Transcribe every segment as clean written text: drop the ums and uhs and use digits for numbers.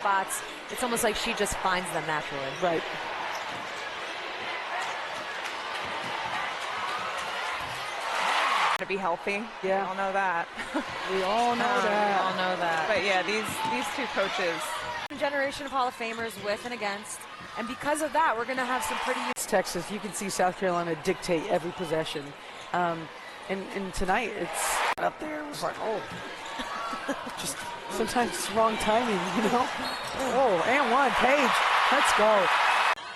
spots. It's almost like she just finds them naturally. Right. To be healthy. Yeah. We all know that. We all know that. We all know that. But yeah, these two coaches. Generation of Hall of Famers with and against. And because of that, we're going to have some pretty... Texas, you can see South Carolina dictate every possession. And tonight, it's up there. It's like, oh. Just sometimes it's wrong timing, you know? Oh, and one. Paige, let's go.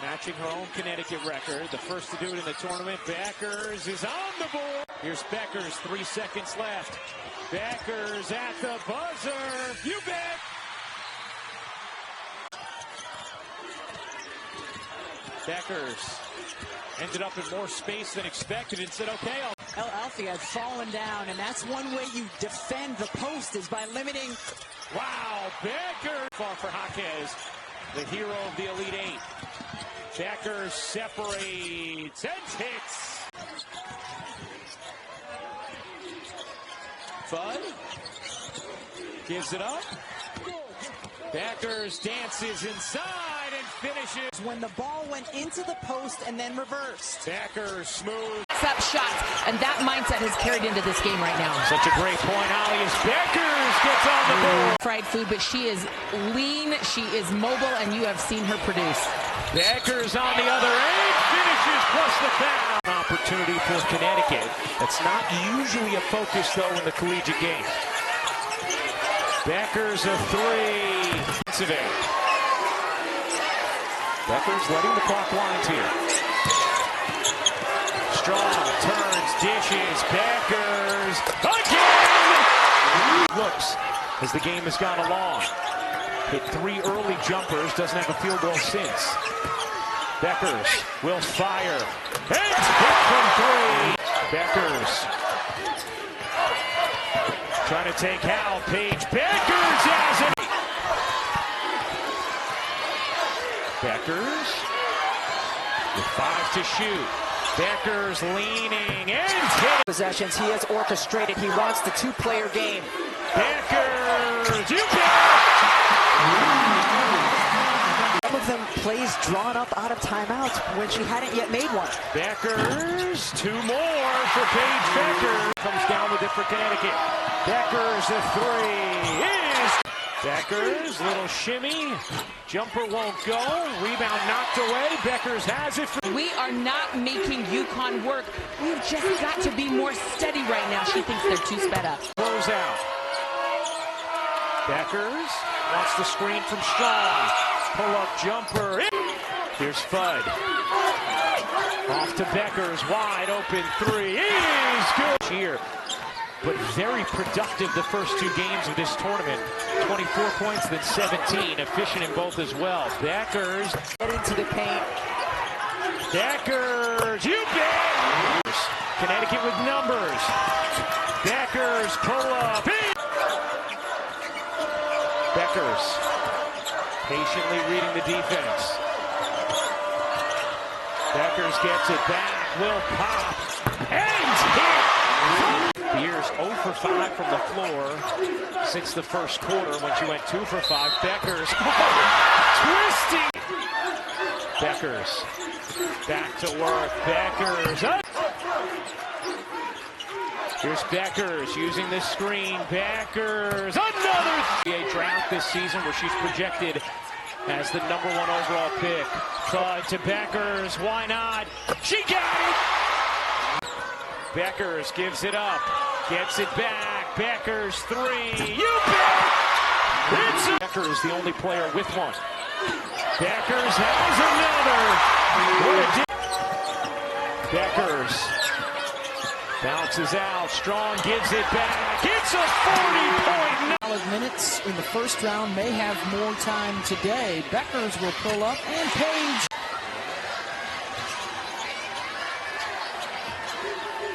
Matching her own Connecticut record. The first to do it in the tournament. Bueckers is on the board. Here's Bueckers, 3 seconds left. Bueckers at the buzzer. You bet. Bueckers ended up in more space than expected and said, okay, Alfie had fallen down, and that's one way you defend the post is by limiting. Wow, Bueckers. Far for Jaquez, the hero of the Elite Eight. Bueckers separates and hits. Fudd gives it up. Bueckers dances inside and finishes. When the ball went into the post and then reversed. Bueckers smooth. Up shots, and that mindset has carried into this game right now. Such a great point, Ollie, as Bueckers gets on the board. Fried food, but she is lean, she is mobile, and you have seen her produce. Bueckers on the other end, finishes plus the foul. An opportunity for Connecticut. That's not usually a focus, though, in the collegiate game. Bueckers a three. Bueckers letting the clock wind here. Strong turns, dishes, Bueckers again! Looks as the game has gone along. Hit 3 early jumpers, doesn't have a field goal since. Bueckers will fire. And hit from 3. Bueckers trying to take out Paige Bueckers has it. Bueckers with 5 to shoot. Bueckers leaning and hit. Possessions, he has orchestrated. He wants the 2-player game. Bueckers, you bet! Some of them plays drawn up out of timeouts when she hadn't yet made one. Bueckers, 2 more for Paige Bueckers. Comes down with it for Connecticut. Bueckers a 3 is. Bueckers, little shimmy. Jumper won't go. Rebound knocked away. Bueckers has it. We are not making UConn work. We've just got to be more steady right now. She thinks they're too sped up. Close out. Bueckers wants the screen from Strong. Pull-up jumper. Here's Fudd. Off to Bueckers. Wide open 3 is good. Here. But very productive the first 2 games of this tournament. 24 points, then 17. Efficient in both as well. Bueckers. Get into the paint. Bueckers, you bet! Connecticut with numbers. Bueckers, pull up. Bueckers patiently reading the defense. Bueckers gets it back, will pop, and hit! Beers 0 for 5 from the floor since the first quarter when she went 2 for 5. Bueckers, twisting! Bueckers, back to work. Bueckers, up! Here's Bueckers using the screen. Bueckers, another NBA draft this season where she's projected as the #1 overall pick. Fudd to Bueckers, why not? She got it! Bueckers gives it up, gets it back. Bueckers 3, you bet! Bueckers the only player with one. Bueckers has another. Bueckers bounces out. Strong gives it back. It's a 40-point. Minutes in the first round, may have more time today. Bueckers will pull up, and Paige.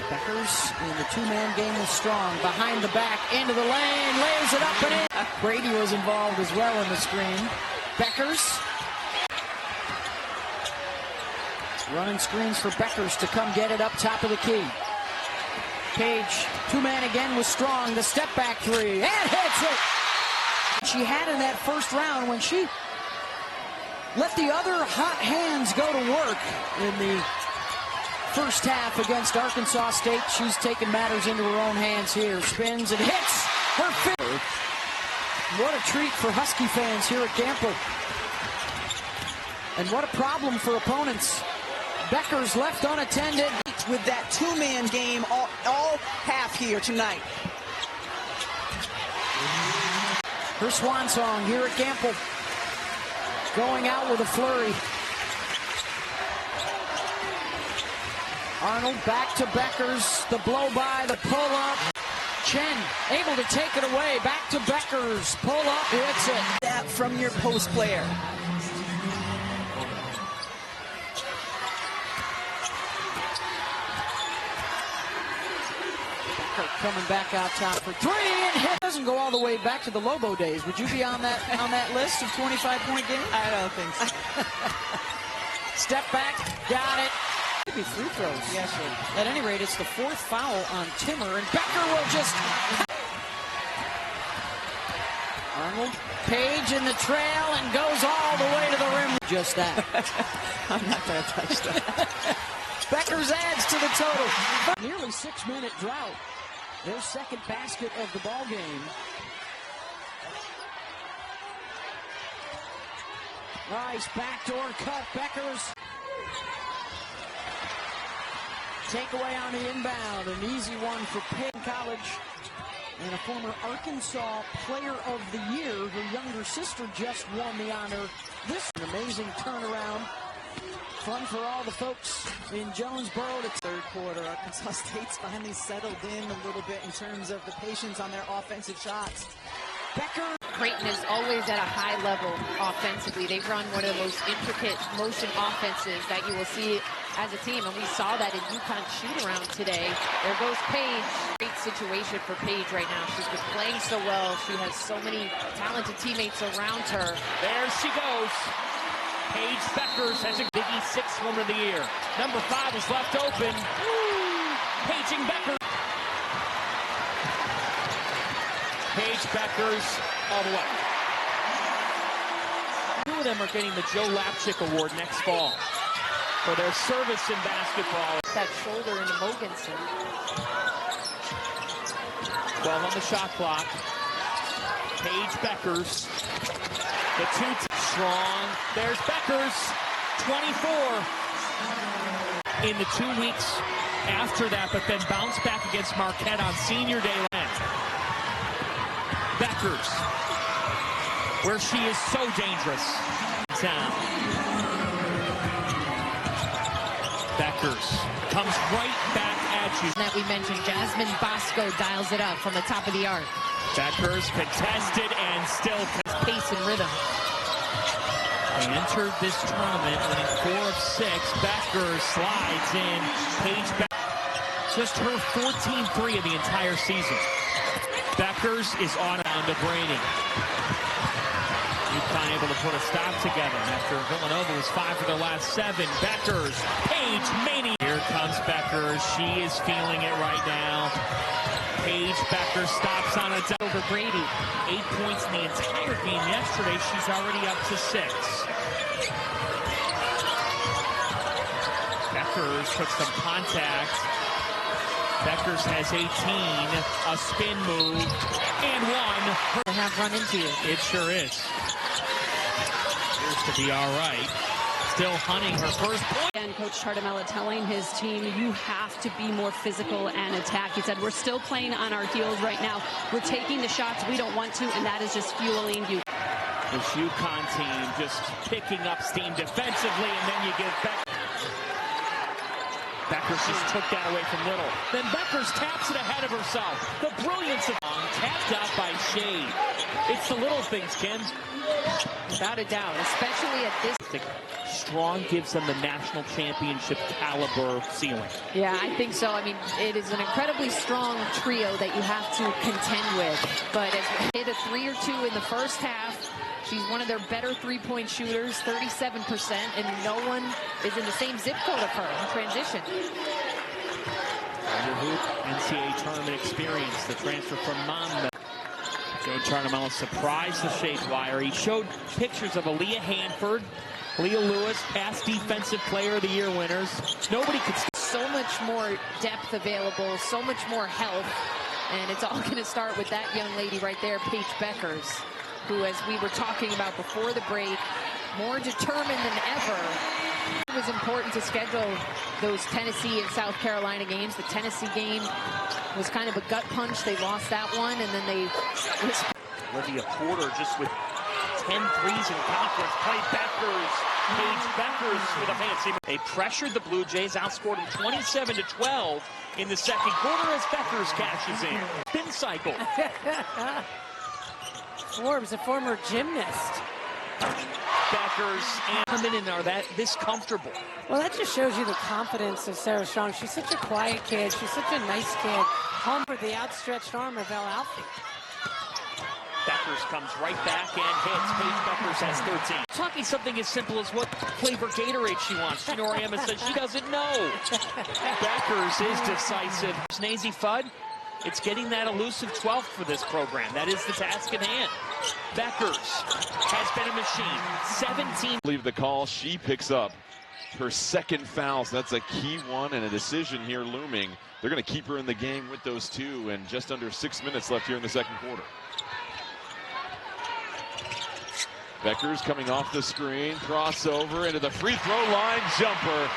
Bueckers in the 2-man game with Strong. Behind the back, into the lane, lays it up and in. Brady was involved as well in the screen. Bueckers. Running screens for Bueckers to come get it up top of the key. Paige, 2-man again with Strong. The step back 3, and hits it. she had in that first round when she let the other hot hands go to work in the first half against Arkansas State. She's taken matters into her own hands here. Spins and hits her fifth. What a treat for Husky fans here at Campbell. And what a problem for opponents. Bueckers left unattended. With that two-man game all half here tonight. Her swan song here at Campbell. Going out with a flurry. Arnold back to Bueckers. The blow by, the pull up. Chen able to take it away. Back to Bueckers. Pull up, hits it. That from your post player. Coming back out top for three and hit. Doesn't go all the way back to the Lobo days. Would you be on that list of 25-point games? I don't think so. Step back, got it. Maybe free throws. Yes, sir. At any rate, it's the fourth foul on Timmer, and Becker will just. Arnold, Paige in the trail and goes all the way to the rim. Just that. I'm not going to touch that. Bueckers adds to the total. Nearly 6-minute drought. Their second basket of the ball game. Rice backdoor cut. Bueckers. Takeaway on the inbound. An easy one for Penn College. And a former Arkansas Player of the Year. Her younger sister just won the honor. This is an amazing turnaround. Fun for all the folks in Jonesboro. Third quarter, Arkansas State's finally settled in a little bit in terms of the patience on their offensive shots. Becker. Creighton is always at a high level offensively. They run one of the most intricate motion offenses that you will see as a team, and we saw that in UConn shoot-around today. There goes Paige. Great situation for Paige right now. She's been playing so well. She has so many talented teammates around her. There she goes. Paige Bueckers has a Big East 6 Woman of the Year. Number 5 is left open. Paging Bueckers. Paige Bueckers all the way. Two of them are getting the Joe Lapchick Award next fall for their service in basketball. That shoulder into Mogensen. 12 on the shot clock. Paige Bueckers. The two strong. There's Bueckers. 24. In the 2 weeks after that, but then bounced back against Marquette on Senior Day. Bueckers, where she is so dangerous. Down. Bueckers comes right back at you. That we mentioned, Jasmine Bosco dials it up from the top of the arc. Bueckers contested and still pace and rhythm. They entered this tournament winning 4 of 6. Bueckers slides in. Paige Bueckers, just her 14-3 of the entire season. Bueckers is on to Brady. UConn able to put a stop together after Villanova was 5 for their last 7. Bueckers, Paige Maney. Here comes Bueckers. She is feeling it right now. Paige Bueckers stops on a double over Brady. 8 points in the entire game yesterday. She's already up to 6. Bueckers took some contact. Bueckers has 18, a spin move, and 1. To have run into you. It sure is. Appears to be all right. Still hunting her first point. And Coach Tartamella telling his team, you have to be more physical and attack. He said, we're still playing on our heels right now. We're taking the shots we don't want to, and that is just fueling you. This UConn team just picking up steam defensively, and then you get back. Bueckers just took that away from Little. Then Bueckers taps it ahead of herself. The brilliance of tapped out by Shade. It's the little things, Kim. Without a doubt, especially at this. Strong gives them the national championship caliber ceiling. Yeah, I think so. I mean, it is an incredibly strong trio that you have to contend with. But as we hit a 3 or 2 in the first half, she's one of their better three-point shooters, 37%, and no one is in the same zip code of her in transition. Under hoop, NCAA tournament experience, the transfer from Monmouth. Joe Charnamello surprised the shade wire. He showed pictures of Aaliyah Hanford, Leah Lewis, past Defensive Player of the Year winners. Nobody could. So much more depth available, so much more health, and it's all going to start with that young lady right there, Paige Bueckers, who, as we were talking about before the break, more determined than ever. It was important to schedule those Tennessee and South Carolina games. The Tennessee game was kind of a gut punch. They lost that one, and then they... Olivia Porter just with 10 threes in conference. Play Bueckers. Paige Bueckers with a fancy. They pressured the Blue Jays, outscored them 27-12 in the second quarter as Bueckers cashes in. Spin cycle. Forbes, a former gymnast. Bueckers and come in and are this comfortable. Well, that just shows you the confidence of Sarah Strong. She's such a quiet kid. She's such a nice kid. Humble the outstretched arm of El Alfie. Bueckers comes right back and hits. Paige Bueckers has 13. Talking something as simple as what flavor Gatorade she wants. Noriema says she doesn't know. Bueckers is decisive. Snazy Fudd, it's getting that elusive 12th for this program. That is the task at hand. Bueckers has been a machine. 17. Leave the call. She picks up her second foul. So that's a key one and a decision here looming. They're going to keep her in the game with those two, and just under 6 minutes left here in the second quarter. Bueckers coming off the screen, crossover into the free throw line, jumper.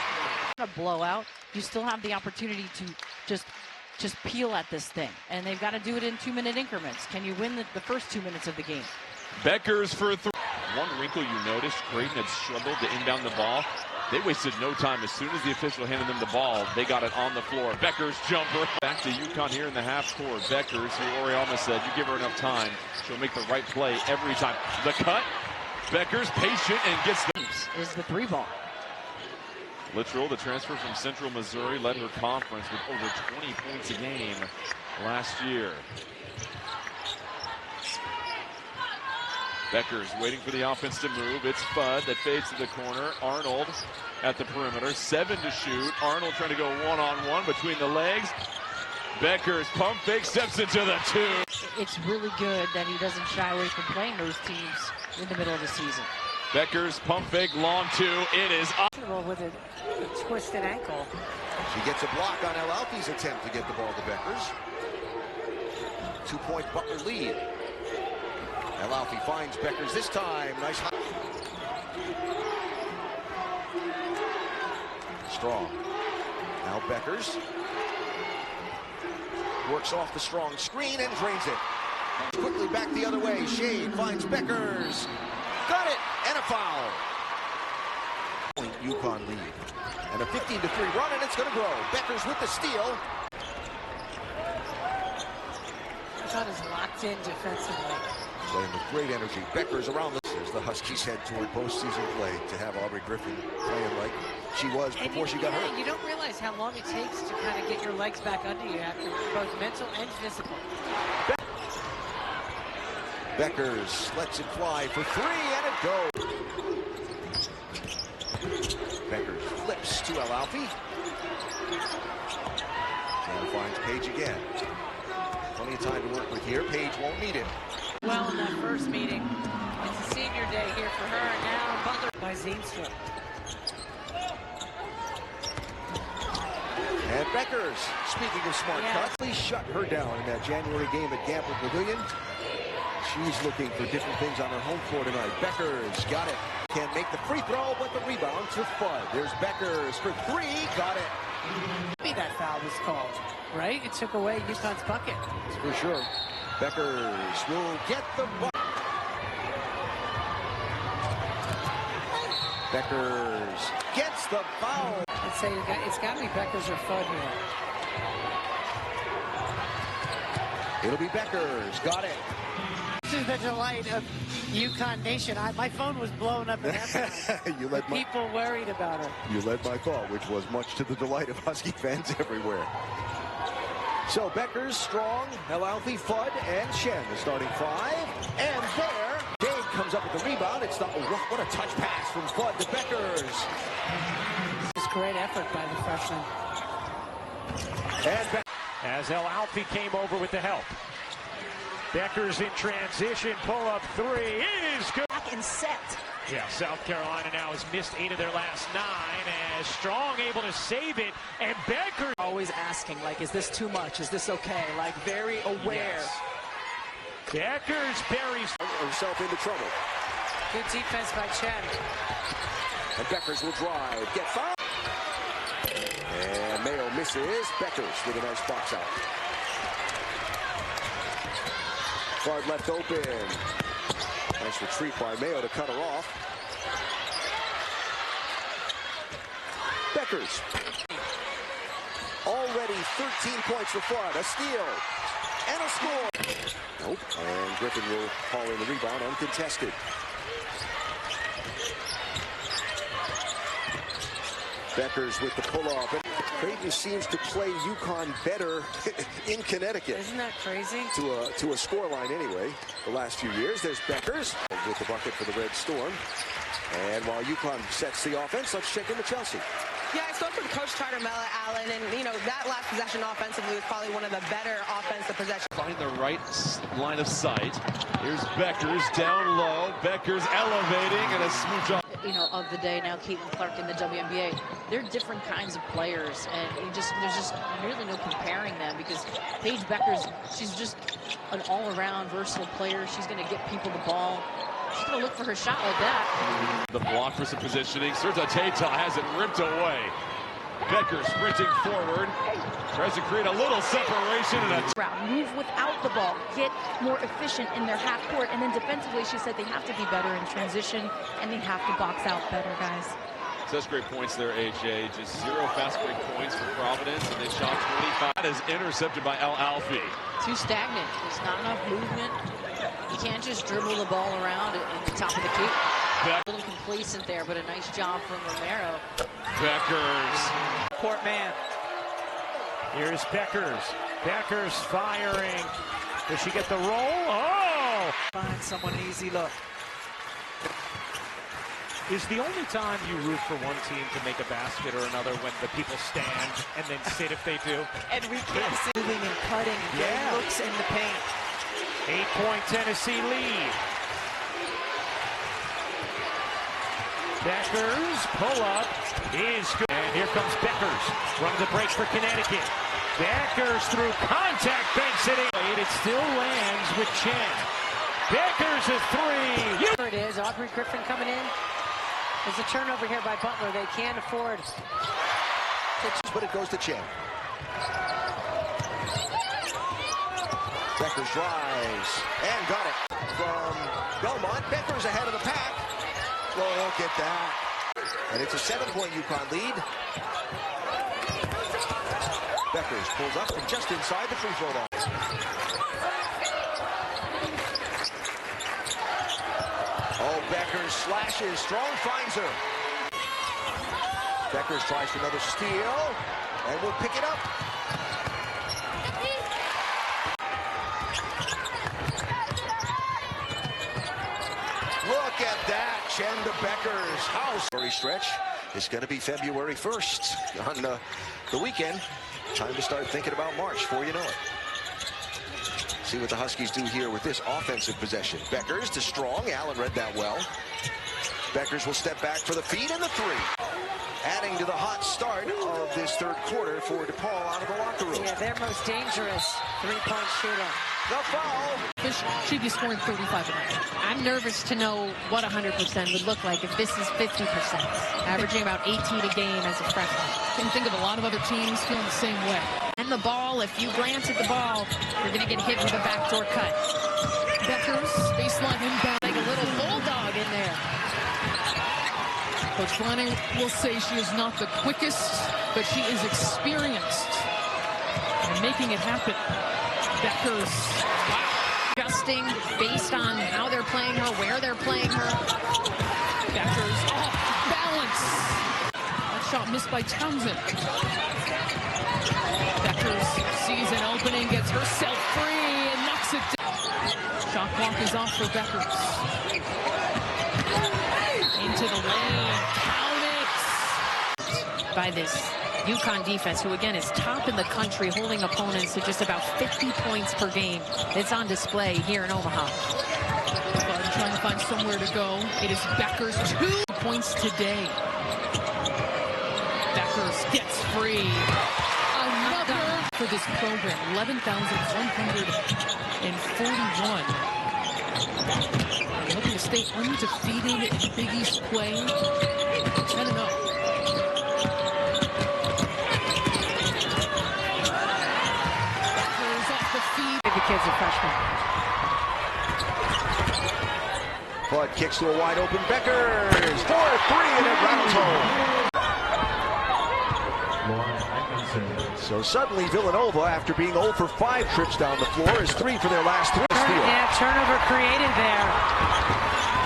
A blowout, you still have the opportunity to just peel at this thing, and they've got to do it in 2-minute increments. Can you win the first 2 minutes of the game? Bueckers for three. One wrinkle you noticed, Creighton had struggled to inbound the ball. They wasted no time. As soon as the official handed them the ball, they got it on the floor. Bueckers jumper. Back to UConn here in the half court. Bueckers, who Oriama said, you give her enough time, she'll make the right play every time. The cut. Bueckers patient and gets the... Is the 3-ball. Littrell, the transfer from Central Missouri, led her conference with over 20 points a game last year. Bueckers waiting for the offense to move. It's Fudd that fades to the corner. Arnold at the perimeter. 7 to shoot. Arnold trying to go one-on-one between the legs. Beckers pump fake, steps into the 2. It's really good that he doesn't shy away from playing those teams in the middle of the season. Beckers pump fake, long 2. It is up. With a twisted ankle. She gets a block on El Alfie's attempt to get the ball to Bueckers. 2-point Butler lead. El Alfie finds Bueckers this time. Nice hot. Strong. Now Bueckers works off the Strong screen and drains it. Quickly back the other way. Shade finds Bueckers. Got it, and a foul. UConn lead. And a 15-3 run, and it's going to grow. Bueckers with the steal. UConn is locked in defensively. Playing with great energy. Bueckers around this as the Huskies head toward postseason play to have Aubrey Griffin playing like she was before she got hurt. You don't realize how long it takes to kind of get your legs back under you after both mental and physical. Bueckers lets it fly for 3, and it goes. Bueckers flips to El Alfie. Now finds Paige again. Plenty of time to work with here. Paige won't need it. Well, in that first meeting, it's a senior day here for her, and now Butler by Zeenstra. And Bueckers, speaking of smart cuts, please shut her down in that January game at Gamble Pavilion. She's looking for different things on her home floor tonight. Bueckers got it. Can't make the free throw, but the rebound to Fudd. There's Bueckers for 3. Got it. Maybe that foul was called, right? It took away UConn's bucket. For sure. Bueckers will get the bucket. Bueckers gets the foul. I'd say it's got to be Bueckers or Fudd here. It'll be Bueckers. Got it. This is the delight of UConn Nation. My phone was blown up in that You led people worried about her. You led my thought, which was much to the delight of Husky fans everywhere. So Bueckers, Strong, El Alfie, Fudd, and Shen, the starting 5. And there, Dave comes up with the rebound. It's not. What a touch pass from Fudd to Bueckers. It's great effort by the freshman. And as El Alfie came over with the help. Bueckers in transition, pull up three, is good. Back and set. Yeah, South Carolina now has missed 8 of their last 9 as Strong able to save it, and Bueckers Always asking, like, is this too much? Is this okay? Like, very aware. Yes. Bueckers buries herself into trouble. Good defense by Chen. And Bueckers will drive, get fouled. And Mayo misses. Bueckers with a nice box out. Guard left open. Nice retreat by Mayo to cut her off. Bueckers. Already 13 points for Flood. A steal. And a score. Nope. And Griffin will haul in the rebound uncontested. Bueckers with the pull-up. Creighton seems to play UConn better in Connecticut. Isn't that crazy? To a scoreline anyway, the last few years. There's Bueckers with the bucket for the Red Storm. And while UConn sets the offense, let's check into Chelsea. Yeah, I spoke with Coach Carter Mella, Allen, and, you know, that last possession offensively was probably one of the better offensive possessions. Find the right line of sight. Here's Bueckers down low. Bueckers elevating and a smooth job. You know, of the day now, Caitlin Clark in the WNBA. They're different kinds of players, and there's just really no comparing them because Paige Bueckers, she's just an all-around versatile player. She's going to get people the ball. She's going to look for her shot like that. The block for some positioning. Serta Tata has it ripped away. Bueckers sprinting forward. Tries to create a little separation. And Move without the ball, get more efficient in their half court, and then defensively, she said they have to be better in transition, and they have to box out better, guys. Such great points there, AJ. Just 0 fast break points for Providence, and they shot 25. That is intercepted by El Alfi. Too stagnant. There's not enough movement. You can't just dribble the ball around at the top of the key. A little complacent there, but a nice job from Romero. Bueckers. Court man. Here's Bueckers. Bueckers firing. Does she get the roll? Oh! Find someone an easy look. Is the only time you root for one team to make a basket or another when the people stand and then sit if they do? And we can't see moving and cutting and getting looks in the paint. 8-point Tennessee lead. Bueckers pull up is good. And here comes Bueckers. Runs the break for Connecticut. Bueckers through contact, banks it in. It still lands with Chen. Bueckers a three. There it is. Aubrey Griffin coming in. There's a turnover here by Butler. They can't afford. But it goes to Chen. Bueckers drives and got it from Belmont. Bueckers ahead of the pack. Look at that. And it's a 7-point UConn lead. Bueckers pulls up from just inside the free throw line. Oh, Bueckers slashes. Strong finds her. Bueckers tries for another steal and will pick it up. Look at that. Chen to Bueckers' house. Stretch is going to be February 1st on the weekend. Time to start thinking about March before you know it. See what the Huskies do here with this offensive possession. Bueckers to Strong. Allen read that well. Bueckers will step back for the feed and the three. Adding to the hot start of this third quarter for DePaul out of the locker room. Yeah, their most dangerous three-point shooter. The foul. She'd be scoring 35 a night. I'm nervous to know what 100% would look like if this is 50%, averaging about 18 a game as a freshman. Can think of a lot of other teams feeling the same way. And the ball, if you glance at the ball, you're going to get hit with a backdoor cut. Bueckers, baseline inbound. Like a little bulldog in there. Coach Flanning will say she is not the quickest, but she is experienced and making it happen. Bueckers. Wow. Adjusting based on how they're playing her, where they're playing her. Bueckers off balance. That shot missed by Townsend. Bueckers sees an opening, gets herself free, and knocks it down. Shot clock is off for Bueckers. Into the lane, count it. By this UConn defense, who again is top in the country, holding opponents to just about 50 points per game. It's on display here in Omaha. Bud trying to find somewhere to go. It is Bueckers, 2 points today. Bueckers gets free. Another for this program, 11,141. Looking to stay undefeated in Big East play. 10-0. Bueckers off the feed. The kid's a freshman. Bud kicks to a wide open Bueckers. 4-3 and it rounds home. So suddenly Villanova, after being 0 for 5 trips down the floor, is 3 for their last 3. Yeah, turnover created there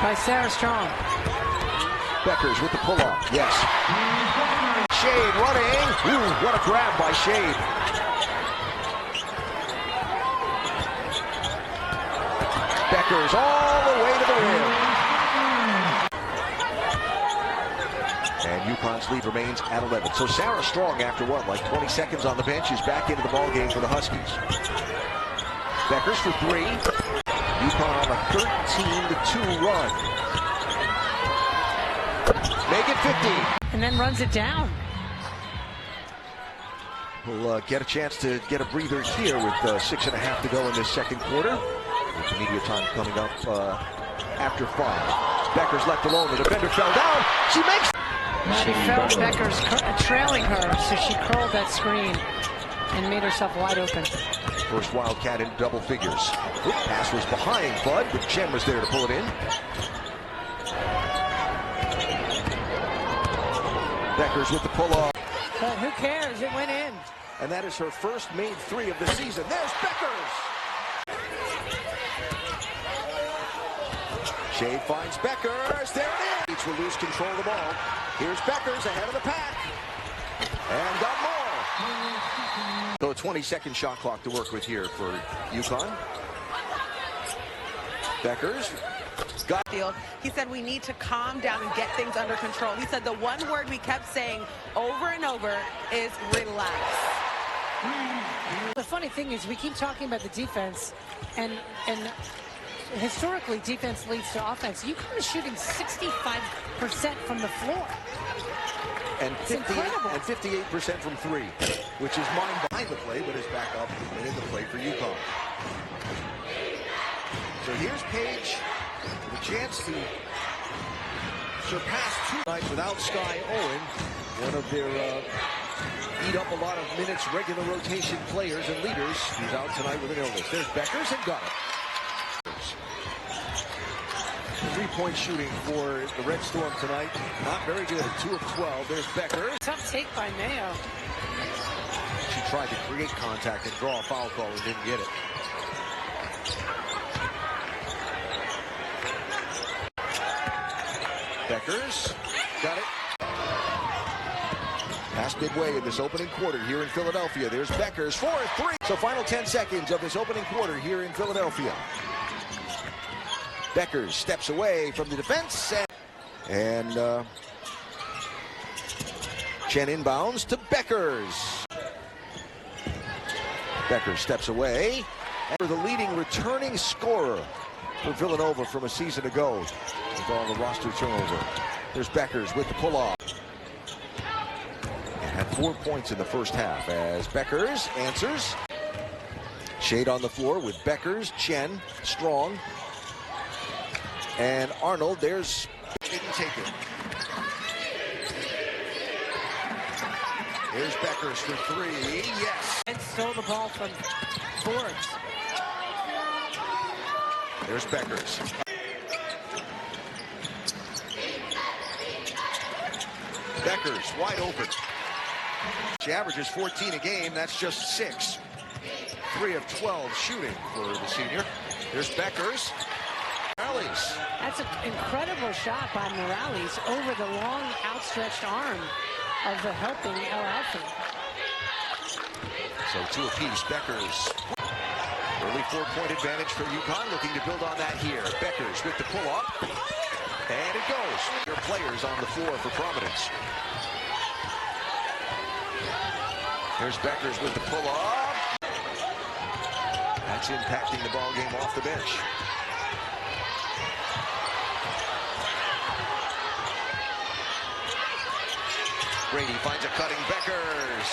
by Sarah Strong. Bueckers with the pull-off. Yes. Shade running. Ooh, what a grab by Shade. Bueckers all the way to the rim. And UConn's lead remains at 11. So Sarah Strong, after what, like 20 seconds on the bench, is back into the ballgame for the Huskies. Bueckers for 3. UConn on a 13-2 run. Make it 50. And then runs it down. We'll get a chance to get a breather here with 6.5 to go in this second quarter. With the media time coming up after 5. Bueckers left alone. The defender fell down. She makes... She felt Bueckers trailing her, so she curled that screen and made herself wide open. First Wildcat in double figures. Oop, pass was behind Bud, but Chen was there to pull it in. Bueckers with the pull-off. But who cares? It went in. And that is her first made 3 of the season. There's Bueckers! Shade finds Bueckers. There it is! Each will lose control of the ball. Here's Bueckers ahead of the pack. And got more. So a 20-second shot clock to work with here for UConn. Bueckers got field. He said we need to calm down and get things under control. He said the one word we kept saying over and over is relax. The funny thing is we keep talking about the defense, and historically defense leads to offense. UConn is shooting 65% from the floor. And 58% from 3, which is mine behind the play, but is back up and in the play for UConn. So here's Paige with a chance to surpass 2 nights without Sky Owen, one of their eat up a lot of minutes regular rotation players and leaders. He's out tonight with an illness. There's Bueckers and got it. 3-point shooting for the Red Storm tonight. Not very good. 2 of 12. There's Bueckers. Tough take by Mayo. She tried to create contact and draw a foul call and didn't get it. Bueckers got it. Past midway in this opening quarter here in Philadelphia. There's Bueckers 4-3. So final 10 seconds of this opening quarter here in Philadelphia. Bueckers steps away from the defense, and Chen inbounds to Bueckers. Bueckers steps away. And the leading returning scorer for Villanova from a season ago with all the roster turnover. There's Bueckers with the pull-off. And had 4 points in the first half as Bueckers answers. Shade on the floor with Bueckers, Chen, Strong, and Arnold. There's didn't take it. Here's Bueckers for 3. Yes. And stole the ball from Forbes. There's Bueckers. Bueckers wide open. She averages 14 a game. That's just 6. 3 of 12 shooting for the senior. There's Bueckers. Morales. That's an incredible shot by Morales over the long outstretched arm of the helping El Alfi. So 2 apiece. Bueckers. Early 4-point advantage for UConn, looking to build on that here. Bueckers with the pull-up. And it goes. Your players on the floor for Providence. Here's Bueckers with the pull-up. That's impacting the ball game off the bench. Brady finds a cutting Bueckers.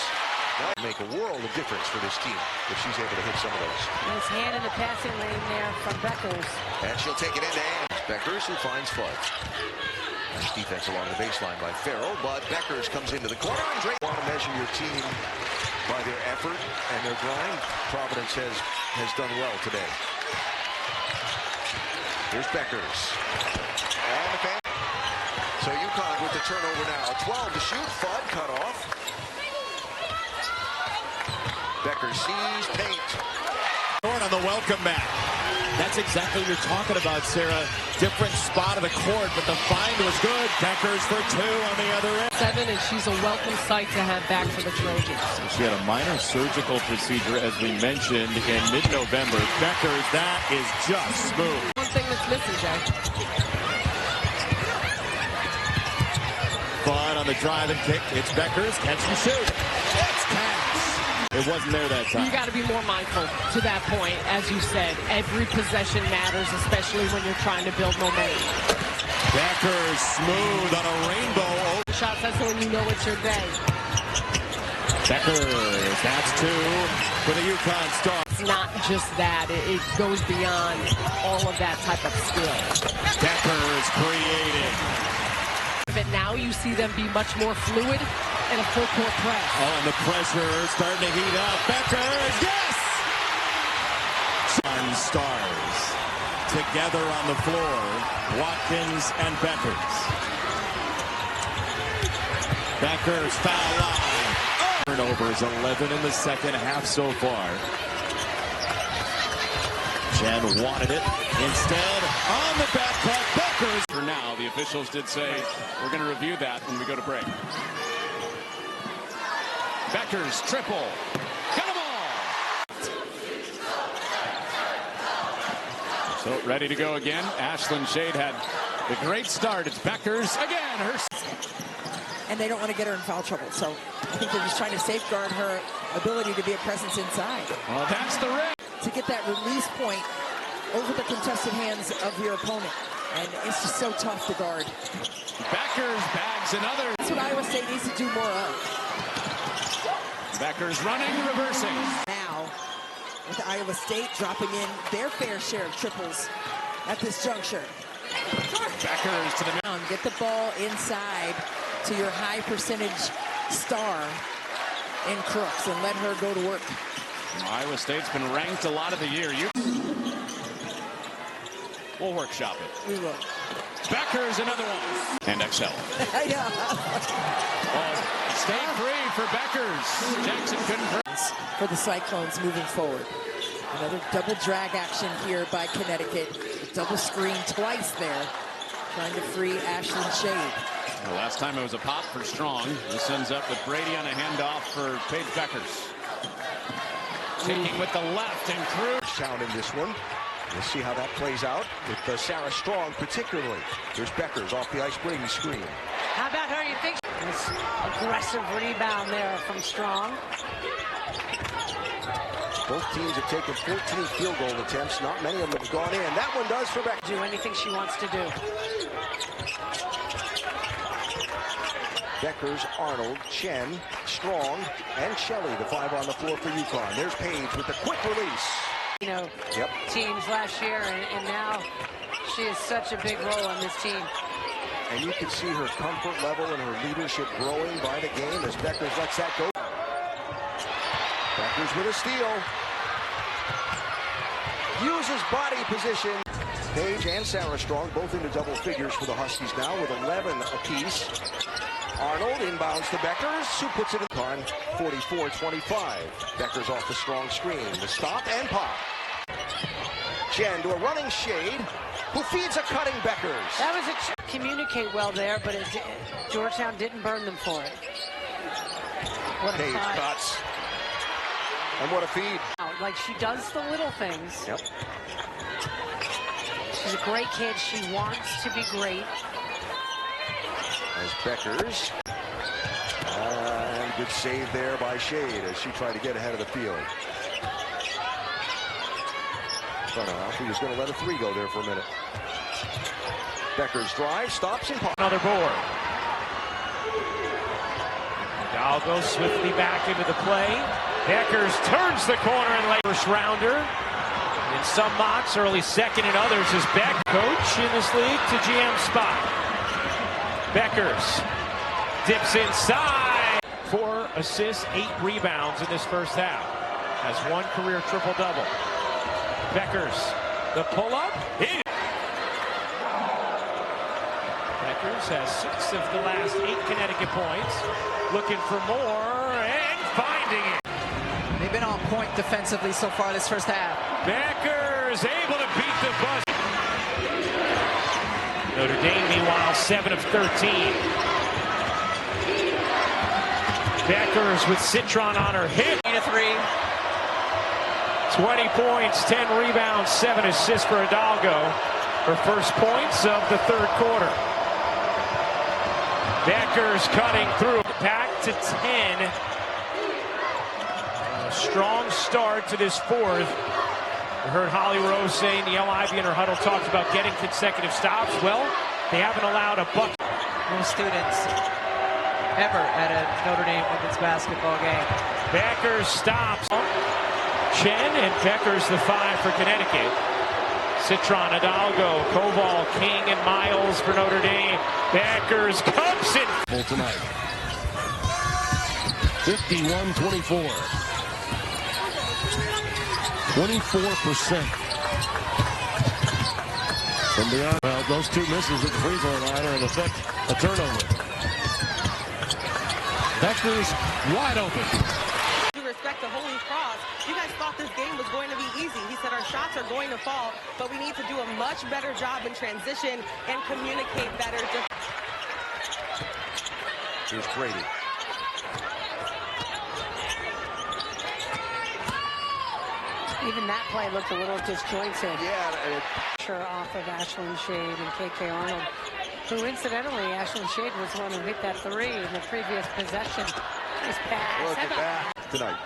That'll make a world of difference for this team if she's able to hit some of those. Nice hand in the passing lane there from Bueckers. And she'll take it into hand. Bueckers who finds Flood. Nice defense along the baseline by Farrell, but Bueckers comes into the corner and Drake. Want to measure your team by their effort and their grind. Providence has done well today. Here's Bueckers. And the fan. So UConn with the turnover now. 12 to shoot. Flood cut off. Bueckers sees paint. On the welcome mat. That's exactly what you're talking about, Sarah. Different spot of the court, but the find was good. Bueckers for 2 on the other end. 7, and she's a welcome sight to have back for the Trojans. She had a minor surgical procedure, as we mentioned, in mid-November. Bueckers, that is just smooth. One thing that's missing, Jay. Fun on the drive and kick. It's Bueckers. Catch and shoot. It's catch. It wasn't there that time. You got to be more mindful to that point. As you said, every possession matters, especially when you're trying to build momentum. Bueckers smooth on a rainbow. Shots, that's when you know it's your day. Bueckers, that's 2 for the UConn Star. It's not just that. It goes beyond all of that type of skill. Bueckers creating. But now you see them be much more fluid and a full court press. Oh, and the pressure starting to heat up. Bueckers, yes! Sun Stars together on the floor. Watkins and Bueckers. Bueckers foul line. Oh! Turnovers 11 in the second half so far. Chen wanted it. Instead, on the back cut, Bueckers. For now, the officials did say we're going to review that when we go to break. Bueckers triple. Got them all. So ready to go again. Ashlyn Shade had the great start. It's Bueckers again. And they don't want to get her in foul trouble. So I think they're just trying to safeguard her ability to be a presence inside. Well, that's the risk. To get that release point over the contested hands of your opponent. And it's just so tough to guard. Bueckers bags another. That's what Iowa State needs to do more of. Bueckers running, reversing. Now, with Iowa State dropping in their fair share of triples at this juncture. Bueckers to the middle. Get the ball inside to your high percentage star in Crooks and let her go to work. Iowa State's been ranked a lot of the year. We'll workshop it. We will. Bueckers, another one. And XL. Yeah. Stay free for Bueckers. Jackson couldn't. For the Cyclones moving forward. Another double drag action here by Connecticut. A double screen twice there. Trying to free Ashlyn Shade. Well, last time it was a pop for Strong. This ends up with Brady on a handoff for Paige Bueckers. Taking with the left and Cruz. Sound in this one. We'll see how that plays out with Sarah Strong particularly. Here's Bueckers off the ice Brady screen. How about her? You think? This aggressive rebound there from Strong. Both teams have taken 14 field goal attempts. Not many of them have gone in. That one does for Bueckers. Do anything she wants to do. Bueckers, Arnold, Chen, Strong, and Shelley, the 5 on the floor for UConn. There's Paige with the quick release. You know, teams last year, and now she is such a big role on this team. And you can see her comfort level and her leadership growing by the game as Bueckers lets that go. Bueckers with a steal. Uses body position. Paige and Sarah Strong both into double figures for the Huskies now with 11 apiece. Arnold inbounds to Bueckers, who puts it in time. 44-25. Bueckers off the Strong screen. The stop and pop. Chen to a running Shade, who feeds a cutting Bueckers. That was a communicate well there, but Georgetown didn't burn them for it. What a Paige fight. cuts. And what a feed. Like she does the little things. Yep. She's a great kid. She wants to be great. As Bueckers. And good save there by Shade as she tried to get ahead of the field. Alfie is going to let a three go there for a minute. Bueckers drive, stops and pops. Another board. Hidalgo swiftly back into the play. Bueckers turns the corner and lays first rounder. In some mocks, early second in others is Beck. Coach in this league to GM spot. Bueckers dips inside. 4 assists, 8 rebounds in this first half. Has 1 career triple-double. Bueckers, the pull-up. Bueckers has 6 of the last 8 Connecticut points. Looking for more and finding it. They've been on point defensively so far this first half. Bueckers able to beat the buzzer. Notre Dame, meanwhile, 7 of 13. Bueckers with Citron on her hip. 3. 20 points, 10 rebounds, 7 assists for Hidalgo. Her first points of the third quarter. Bueckers cutting through. Back to 10. A strong start to this fourth. We heard Holly Rose saying the Ivy in her huddle talked about getting consecutive stops. Well, they haven't allowed a bucket. No students ever at a Notre Dame women's basketball game. Bueckers stops. Chen and Bueckers the 5 for Connecticut. Citron, Hidalgo, Koval, King, and Miles for Notre Dame. Bueckers comes in. Tonight. 51-24. 24% from beyond. Well, those 2 misses at the free throw line are in effect a turnover. Bueckers wide open. With respect to Holy Cross, you guys thought this game was going to be easy. He said our shots are going to fall, but we need to do a much better job in transition and communicate better. Here's Brady. Even that play looked a little disjointed. Yeah. Sure, off of Ashlyn Shade and KK Arnold, who incidentally, Ashlyn Shade was the one who hit that 3 in the previous possession. Nice pass. Look at that tonight.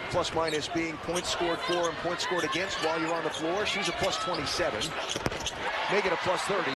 Plus minus being points scored for and points scored against while you're on the floor. She's a plus 27. Make it a plus 30.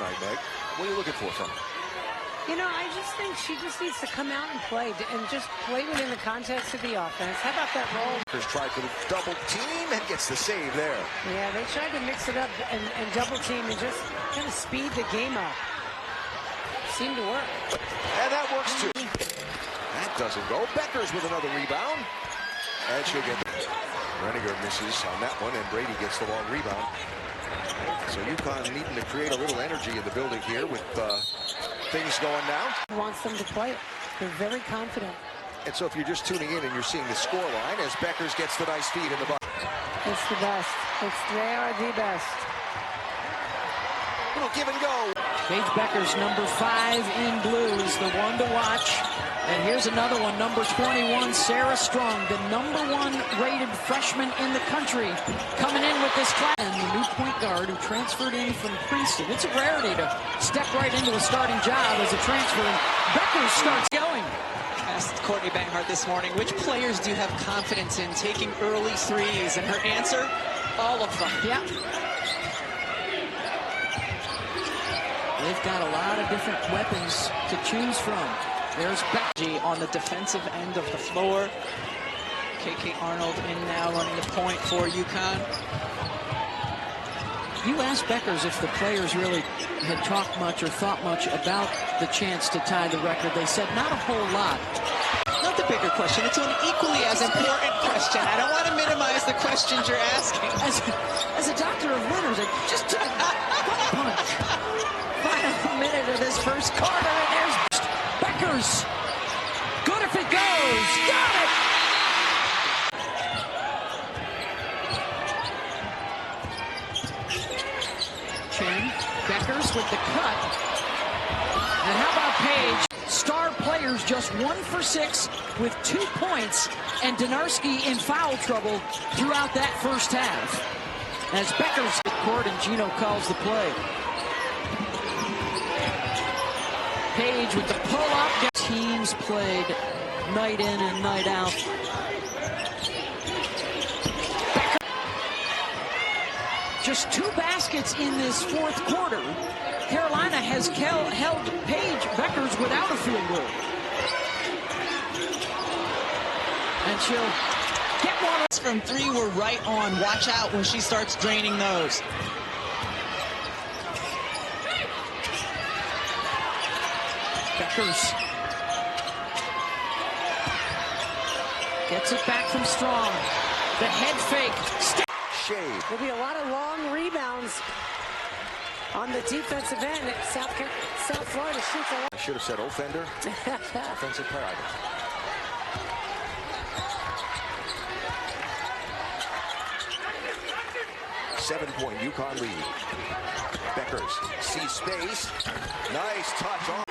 tonight, Meg. What are you looking for from her? You know, I just think she just needs to come out and play and just play within the context of the offense. How about that roll? Backers tried for the double team and gets the save there. Yeah, they tried to mix it up and double team and just kind of speed the game up. Seemed to work. And that works too. That doesn't go. Bueckers with another rebound. And she'll get Reniger misses on that one, and Brady gets the long rebound. So UConn needing to create a little energy in the building here with things going down. Wants them to play it. They're very confident. And so if you're just tuning in and you're seeing the score line as Bueckers gets the nice feed in the bucket. It's the best. They are the best. Little give and go. Paige Bueckers, number 5 in blue, is the one to watch. And here's another one, number 21, Sarah Strong, the number 1 rated freshman in the country, coming in with this class. And the new point guard who transferred in from Princeton. It's a rarity to step right into a starting job as a transfer. And Bueckers starts going. Asked Courtney Banghart this morning, which players do you have confidence in taking early threes? And her answer, all of them. Yeah. They've got a lot of different weapons to choose from. There's Becky on the defensive end of the floor. KK Arnold in now running the point for UConn. You asked Bueckers if the players really had talked much or thought much about the chance to tie the record. They said not a whole lot. Not the bigger question. It's an equally as important question. I don't want to minimize the questions you're asking. As a doctor of winners, I just took a punch. Final minute of this first quarter, and there's Bueckers. Good if it goes. Got it! Chen, Bueckers with the cut. And how about Paige? Star players just 1 for 6 with 2 points, and Donarski in foul trouble throughout that first half. As Bueckers at court and Gino calls the play. Paige with the pull-up. Teams played night in and night out. Just 2 baskets in this fourth quarter. Carolina has held Paige Bueckers without a field goal. And she'll get one. From 3 were right on. Watch out when she starts draining those. Bueckers gets it back from Strong. The head fake. Shade. There'll be a lot of long rebounds on the defensive end. South Florida shoots a lot. I should have said offender. Offensive paradigm. Seven-point UConn lead. Bueckers sees space. Nice touch on.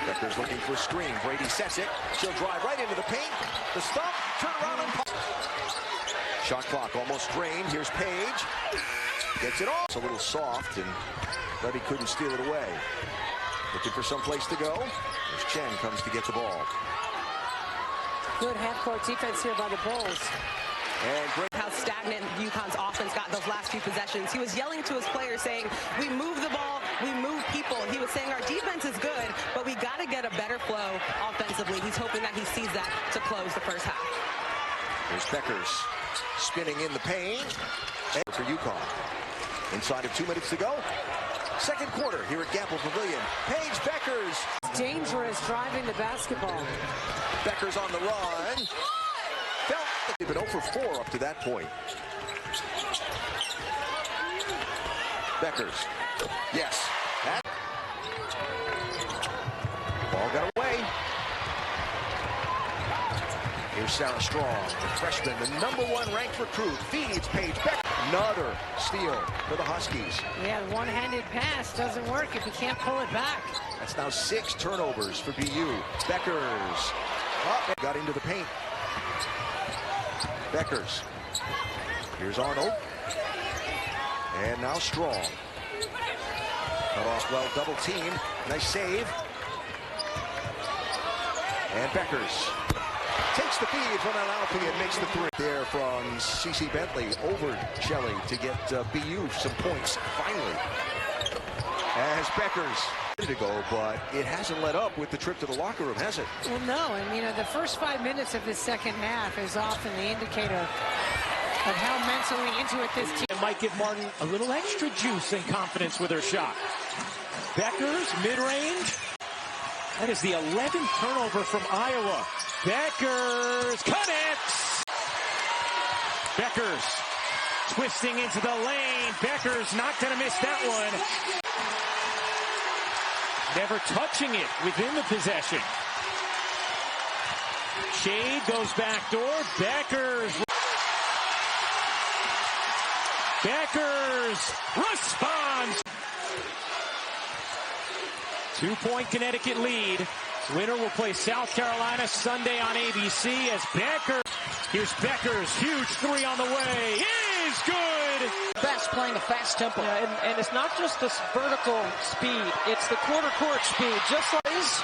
Bueckers looking for a screen. Brady sets it. She'll drive right into the paint. The stop, turn around and pop. Shot clock almost drained. Here's Paige. Gets it off. It's a little soft, and Levy couldn't steal it away. Looking for some place to go. As Chen comes to get the ball. Good half-court defense here by the Bulls. And great. How stagnant UConn's offense got those last few possessions. He was yelling to his players saying, we move the ball, we move people. He was saying our defense is good, but we got to get a better flow offensively. He's hoping that he sees that to close the first half. There's Bueckers spinning in the paint. And for UConn. Inside of 2 minutes to go. Second quarter here at Gamble Pavilion. Paige Bueckers. Dangerous driving the basketball. Bueckers on the run. They've been 0 for 4 up to that point. Bueckers. Yes. Ball got away. Here's Sarah Strong, the freshman, the #1 ranked recruit, feeds Paige Bueckers. Another steal for the Huskies. Yeah, one-handed pass doesn't work if you can't pull it back. That's now 6 turnovers for BU. Bueckers up, got into the paint. Bueckers. Here's Arnold. And now Strong. Cut off well, double team. Nice save. And Bueckers. takes the feed from Al-Alfi and makes the three. There from CeCe Bentley over Shelley to get BU some points finally. As Bueckers ready to go, but it hasn't let up with the trip to the locker room, has it? Well, no, and you know, the first 5 minutes of the second half is often the indicator of how mentally into it this team. It might give Martin a little extra juice and confidence with her shot. Bueckers, mid-range. That is the 11th turnover from Iowa. Bueckers connects. Bueckers twisting into the lane. Bueckers not going to miss that one. Never touching it within the possession. Shade goes back door. Bueckers. Bueckers responds. 2-point Connecticut lead. Winner will play South Carolina Sunday on ABC as Bueckers. Here's Bueckers. Huge three on the way. Is good. Best playing a fast tempo. Yeah, and it's not just this vertical speed. It's the quarter court speed. Just like this.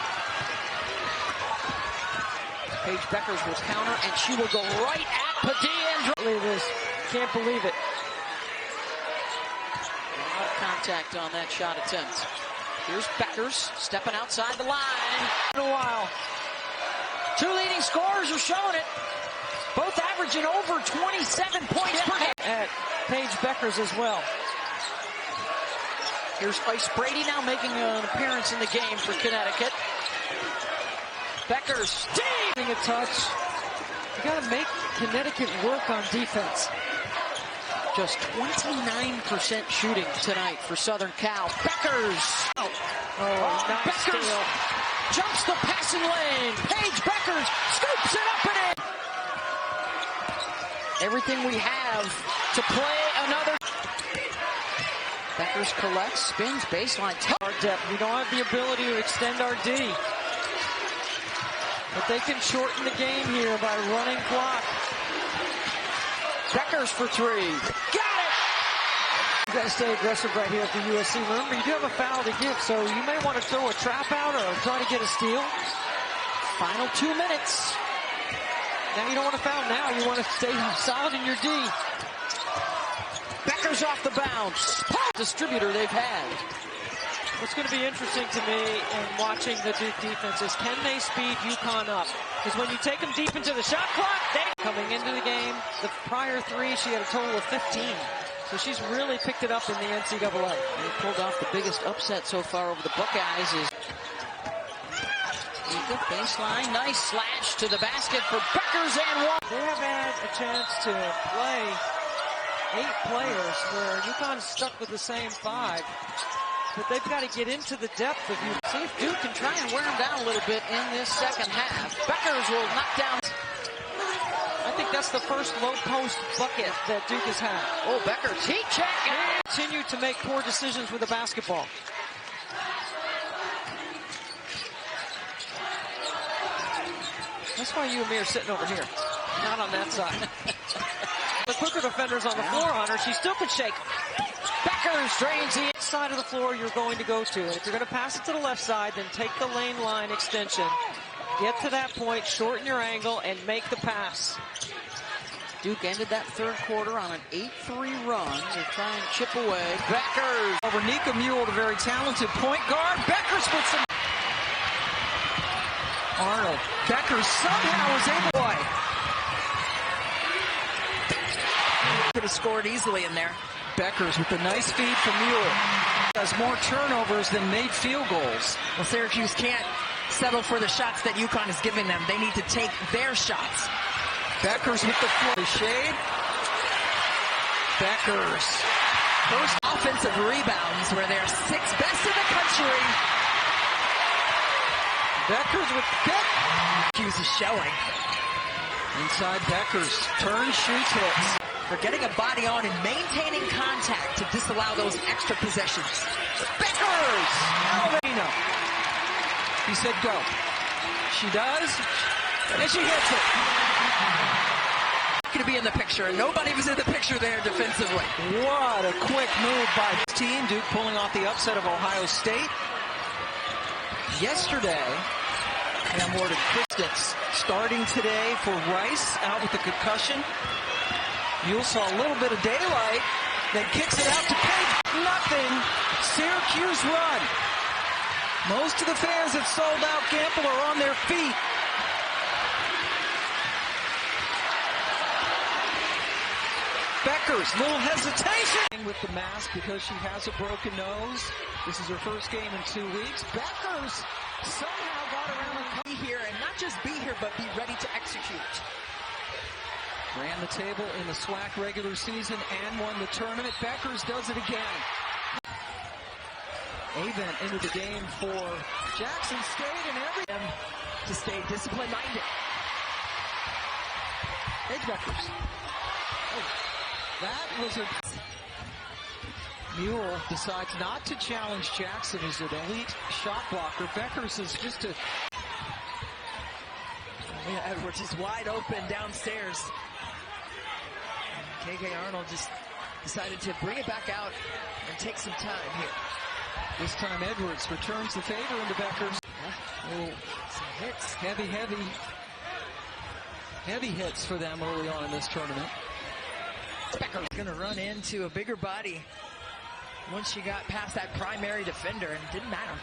Paige Bueckers will counter, and she will go right at Padilla. Believe this. Can't believe it. A lot of contact on that shot attempt. Here's Bueckers stepping outside the line. In a while. Two leading scorers are showing it. Both averaging over 27 points per game. At Paige Bueckers as well. Here's Ice Brady now making an appearance in the game for Connecticut. Bueckers, deep a touch. You got to make Connecticut work on defense. Just 29% shooting tonight for Southern Cal. Bueckers. Oh, nice Bueckers steal. Jumps the passing lane. Paige Bueckers scoops it up and in. Everything we have to play another. Bueckers collects, spins, baseline. Our depth. We don't have the ability to extend our D. But they can shorten the game here by running clock. Bueckers for three. Got it! You got to stay aggressive right here at the USC. Remember, you do have a foul to give, so you may want to throw a trap out or try to get a steal. Final 2 minutes. Now you don't want to foul now. You want to stay solid in your D. Bueckers off the bounce. Distributor they've had. What's going to be interesting to me in watching the Duke defense is can they speed UConn up? Because when you take them deep into the shot clock, coming into the game, the prior three, she had a total of 15. So she's really picked it up in the NCAA. They pulled off the biggest upset so far over the Buckeyes. Is Ika, baseline, nice slash to the basket for Bueckers and one. They have had a chance to play 8 players where UConn's stuck with the same 5. But they've got to get into the depth of you. See if Duke can try and wear him down a little bit in this second half. Bueckers will knock down. I think that's the first low post bucket that Duke has had. Oh, Bueckers, heat check. And continue to make poor decisions with the basketball. That's why you and me are sitting over here, not on that side. The quicker defenders on the floor on her, she still can shake. Bueckers drains the side of the floor you're going to go to. And if you're going to pass it to the left side, then take the lane line extension. Get to that point, shorten your angle, and make the pass. Duke ended that third quarter on an 8-3 run to try and chip away. Bueckers over Nika Mule, a very talented point guard. Bueckers with some. Arnold. Bueckers somehow was able to. Could have scored easily in there. Bueckers with the nice feed from Mule. Has more turnovers than made field goals. Well, Syracuse can't settle for the shots that UConn is giving them. They need to take their shots. Bueckers with the floor. Shade. Bueckers. First offensive rebounds where they're 6th best in the country. Bueckers with pick. Hughes is showing. Inside Bueckers. Turn, shoots, hits. For getting a body on and maintaining contact to disallow those extra possessions. Bueckers! Alvino. He said go. She does, and she hits it. Going to be in the picture, and nobody was in the picture there defensively. What a quick move by this team. Duke pulling off the upset of Ohio State. Yesterday, And more to distance. Starting today for Rice, out with the concussion. Mule saw a little bit of daylight, then kicks it out to Paige. Nothing. Syracuse run. Most of the fans at Sold Out Gamble are on their feet. Bueckers, little hesitation with the mask because she has a broken nose. This is her first game in 2 weeks. Bueckers somehow got around the be here, and not just be here, but be ready to execute. Ran the table in the SWAC regular season and won the tournament. Bueckers does it again. Avent into the game for Jackson State and everything to stay discipline-minded. Paige Bueckers. Oh, that was a... Mule decides not to challenge Jackson, who's an elite shot blocker. Bueckers is just a... Edwards is wide open downstairs. KK Arnold just decided to bring it back out and take some time here. This time Edwards returns the favor into Bueckers. Oh, some hits. Heavy hits for them early on in this tournament. Bueckers going to run into a bigger body once she got past that primary defender, and it didn't matter.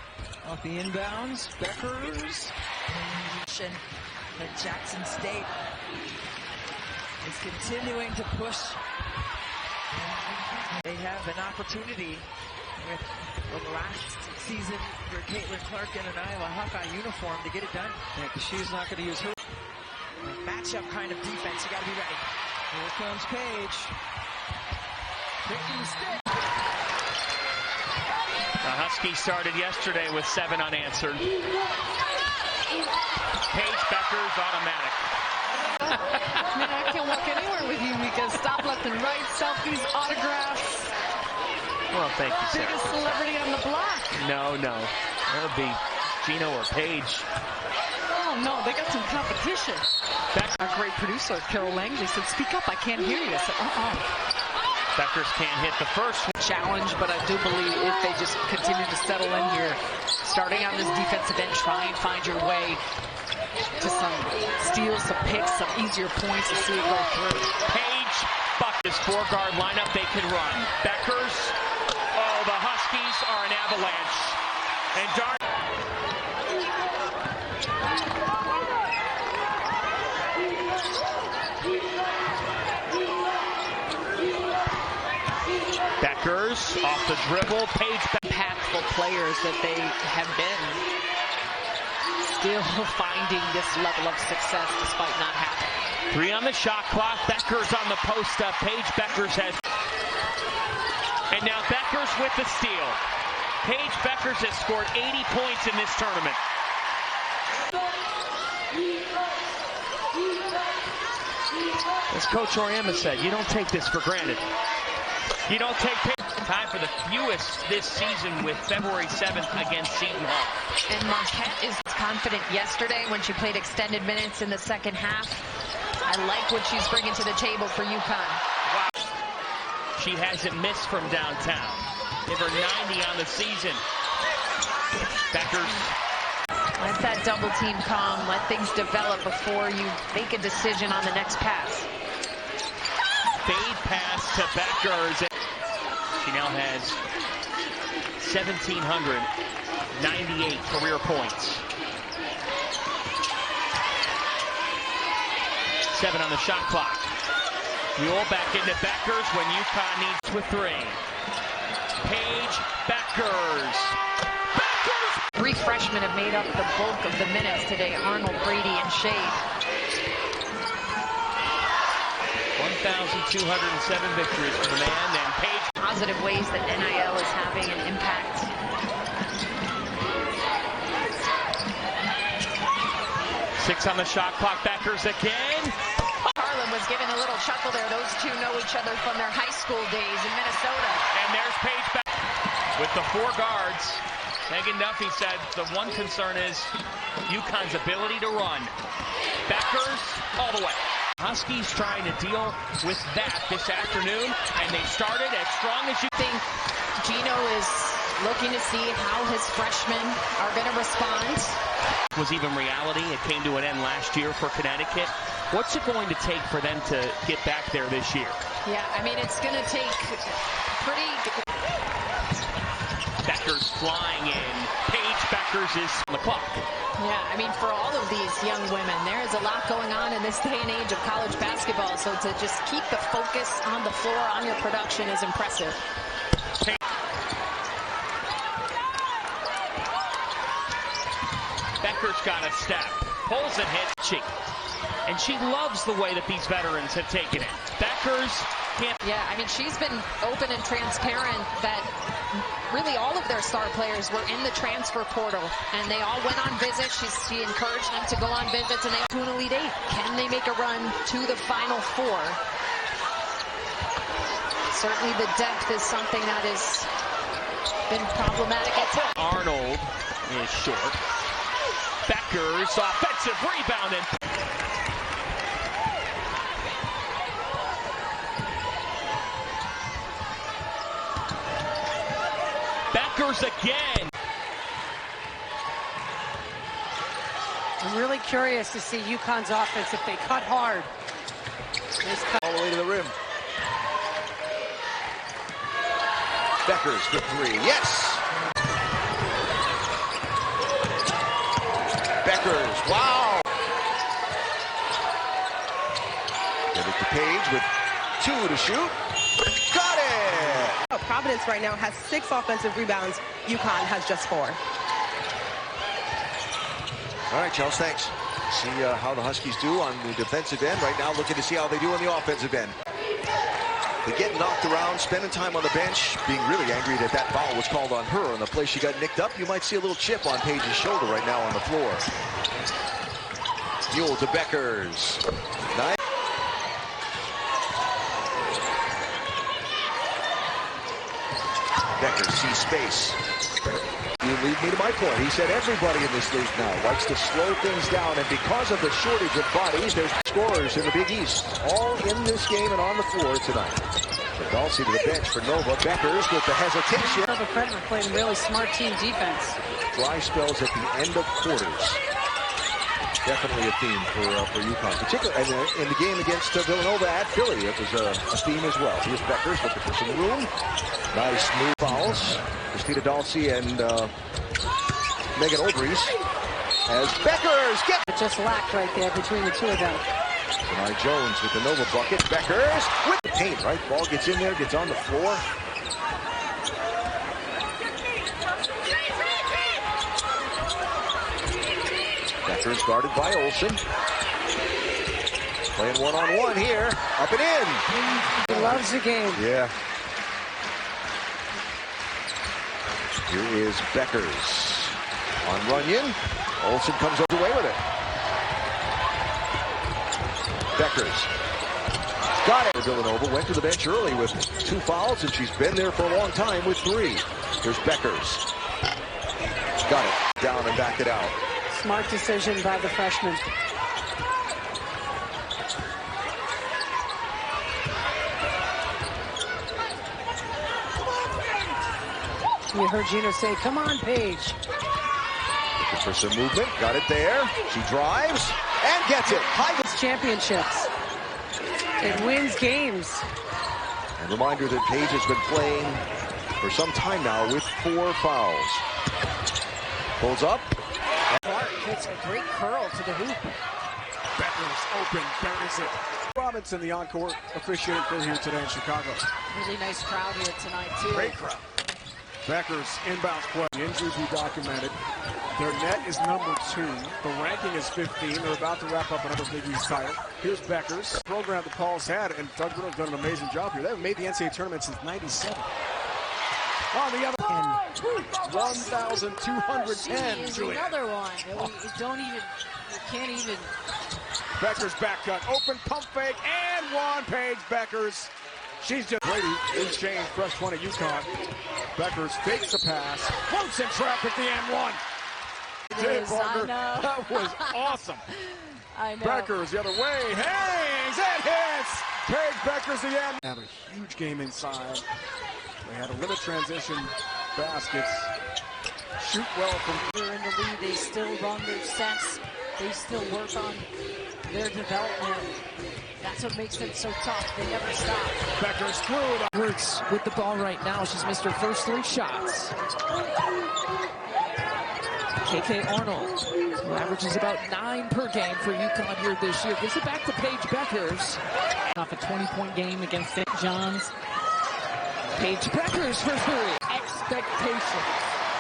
Off the inbounds, Bueckers. But Jackson State is continuing to push. They have an opportunity with last season for Caitlin Clark in an Iowa Hawkeye uniform to get it done. Yeah, because she's not going to use her. Matchup kind of defense, you got to be ready. Here comes Paige. Picking stick. The Huskies started yesterday with 7 unanswered. Paige Bueckers automatic. Man, I can't walk anywhere with you because stop left and right, selfies, autographs. Well, thank you, Sarah. Biggest celebrity on the block. No. That'll be Gino or Paige. Oh, no, they got some competition. Our great producer, Carol Langley, said, speak up, I can't hear you. I said, Bueckers can't hit the first challenge, but I do believe if they just continue to settle in here, starting on this defensive end, try and find your way to some steals, some picks, some easier points to see it go through. Paige Bueckers, 4-guard lineup, they can run. Bueckers, oh, the Huskies are an avalanche. And Bueckers off the dribble. Paige, impactful players that they have been, still finding this level of success despite not having. 3 on the shot clock. Bueckers on the post up. Paige Bueckers has. And now Bueckers with the steal. Paige Bueckers has scored 80 points in this tournament. As Coach Oriema said, you don't take this for granted. You don't take time for the fewest this season with February 7th against Seton Hall. And Marquette is confident yesterday when she played extended minutes in the second half. I like what she's bringing to the table for UConn. Wow. She hasn't missed from downtown. Give her 90 on the season. Bueckers. Let that double team come. Let things develop before you make a decision on the next pass. Fade pass to Bueckers. She now has 1,798 career points. 7 on the shot clock. Mule back into Bueckers when UConn needs with 3. Paige Bueckers. 3 freshmen have made up the bulk of the minutes today. Arnold, Brady, and Shade. 1,207 victories for the man, and Paige. Positive ways that NIL is having an impact. Six on the shot clock. Bueckers again. Harlan was giving a little chuckle there. Those two know each other from their high school days in Minnesota. And there's Paige Bueckers with the 4 guards. Megan Duffy said the one concern is UConn's ability to run. Bueckers all the way. Huskies trying to deal with that this afternoon, and they started as strong as you think. Gino is looking to see how his freshmen are going to respond. Was even reality. It came to an end last year for Connecticut. What's it going to take for them to get back there this year? Yeah, I mean, it's going to take pretty... Bueckers flying in. Paige Bueckers is on the clock. Yeah, I mean, for all of these young women, there is a lot going on in this day and age of college basketball. So to just keep the focus on the floor, on your production is impressive. Bueckers got a step. Pulls and hits. And she loves the way that these veterans have taken it. Bueckers can't... Yeah, I mean, she's been open and transparent that really all of their star players were in the transfer portal, and they all went on visits. She encouraged them to go on visits, and they to an Elite Eight. Can they make a run to the Final Four? Certainly the depth is something that has been problematic at times. Arnold is short. Bueckers, offensive rebound, and Bueckers again. I'm really curious to see UConn's offense if they cut hard. Nice cut all the way to the rim. Bueckers for three. Yes! Bueckers, wow! Give it to Paige with 2 to shoot. Got it! Providence right now has 6 offensive rebounds. UConn has just 4. All right, Chelsea, thanks. See how the Huskies do on the defensive end. Right now, looking to see how they do on the offensive end. They get knocked around, spending time on the bench, being really angry that that foul was called on her. On the play she got nicked up, you might see a little chip on Paige's shoulder right now on the floor. Mule to Bueckers. Nice. Bueckers sees space. You lead me to my point. He said everybody in this league now likes to slow things down, and because of the shortage of bodies, there's scorers in the Big East, all in this game and on the floor tonight. Dulce to the bench for Nova. Bueckers with the hesitation. The Predator played a really smart team defense. Dry spells at the end of quarters. Definitely a theme for UConn, particularly in the game against Villanova at Philly. It was a theme as well. Here's Bueckers looking for some room. Nice move fouls. Christina Dulce and Megan Oldries as Bueckers get. It just lacked right there between the two of them. Denai Jones with the Nova bucket. Bueckers with the paint, right? Ball gets in there, gets on the floor. Bueckers guarded by Olsen. Playing one-on-one here. Up and in. He loves the game. Yeah. Here is Bueckers on Runyon. Olsen comes away with it. Bueckers got it. Villanova went to the bench early with 2 fouls, and she's been there for a long time with 3. Here's Bueckers. Got it. Down and back it out. Smart decision by the freshman. You heard Gino say, come on, Paige. Looking for some movement. Got it there. She drives and gets it. Highest championships. It wins games. And reminder that Paige has been playing for some time now with 4 fouls. Pulls up. Clark hits a great curl to the hoop. Bueckers open, buries it. Robinson, the encore officiating for here today in Chicago. Really nice crowd here tonight, too. Great crowd. Bueckers inbounds play. The injuries we documented. Their net is number 2. The ranking is 15. They're about to wrap up another Big East title. Here's Bueckers. The program that Paul's had, and Doug Riddle's done an amazing job here. They haven't made the NCAA tournament since '97. On the other end, 1,210. Julia. Another one. You can't even. Bueckers back cut, open pump fake, and one. Paige Bueckers. She's just Brady. Loose change, fresh 20 UConn. Bueckers fakes the pass, floats in traffic, the end one. That was awesome. I know. Bueckers the other way, hangs and hits. Paige Bueckers the end. Have a huge game inside. They had a limit transition baskets. Shoot well from here in the lead. They still still run their sets. They still work on their development. That's what makes them so tough. They never stop. Beckers through it. Edwards with the ball right now. She's missed her first 3 shots. KK Arnold, who averages about 9 per game for UConn here this year, gives it back to Paige Bueckers. Off a 20-point game against St. John's. Paige Bueckers for 3. Expectation.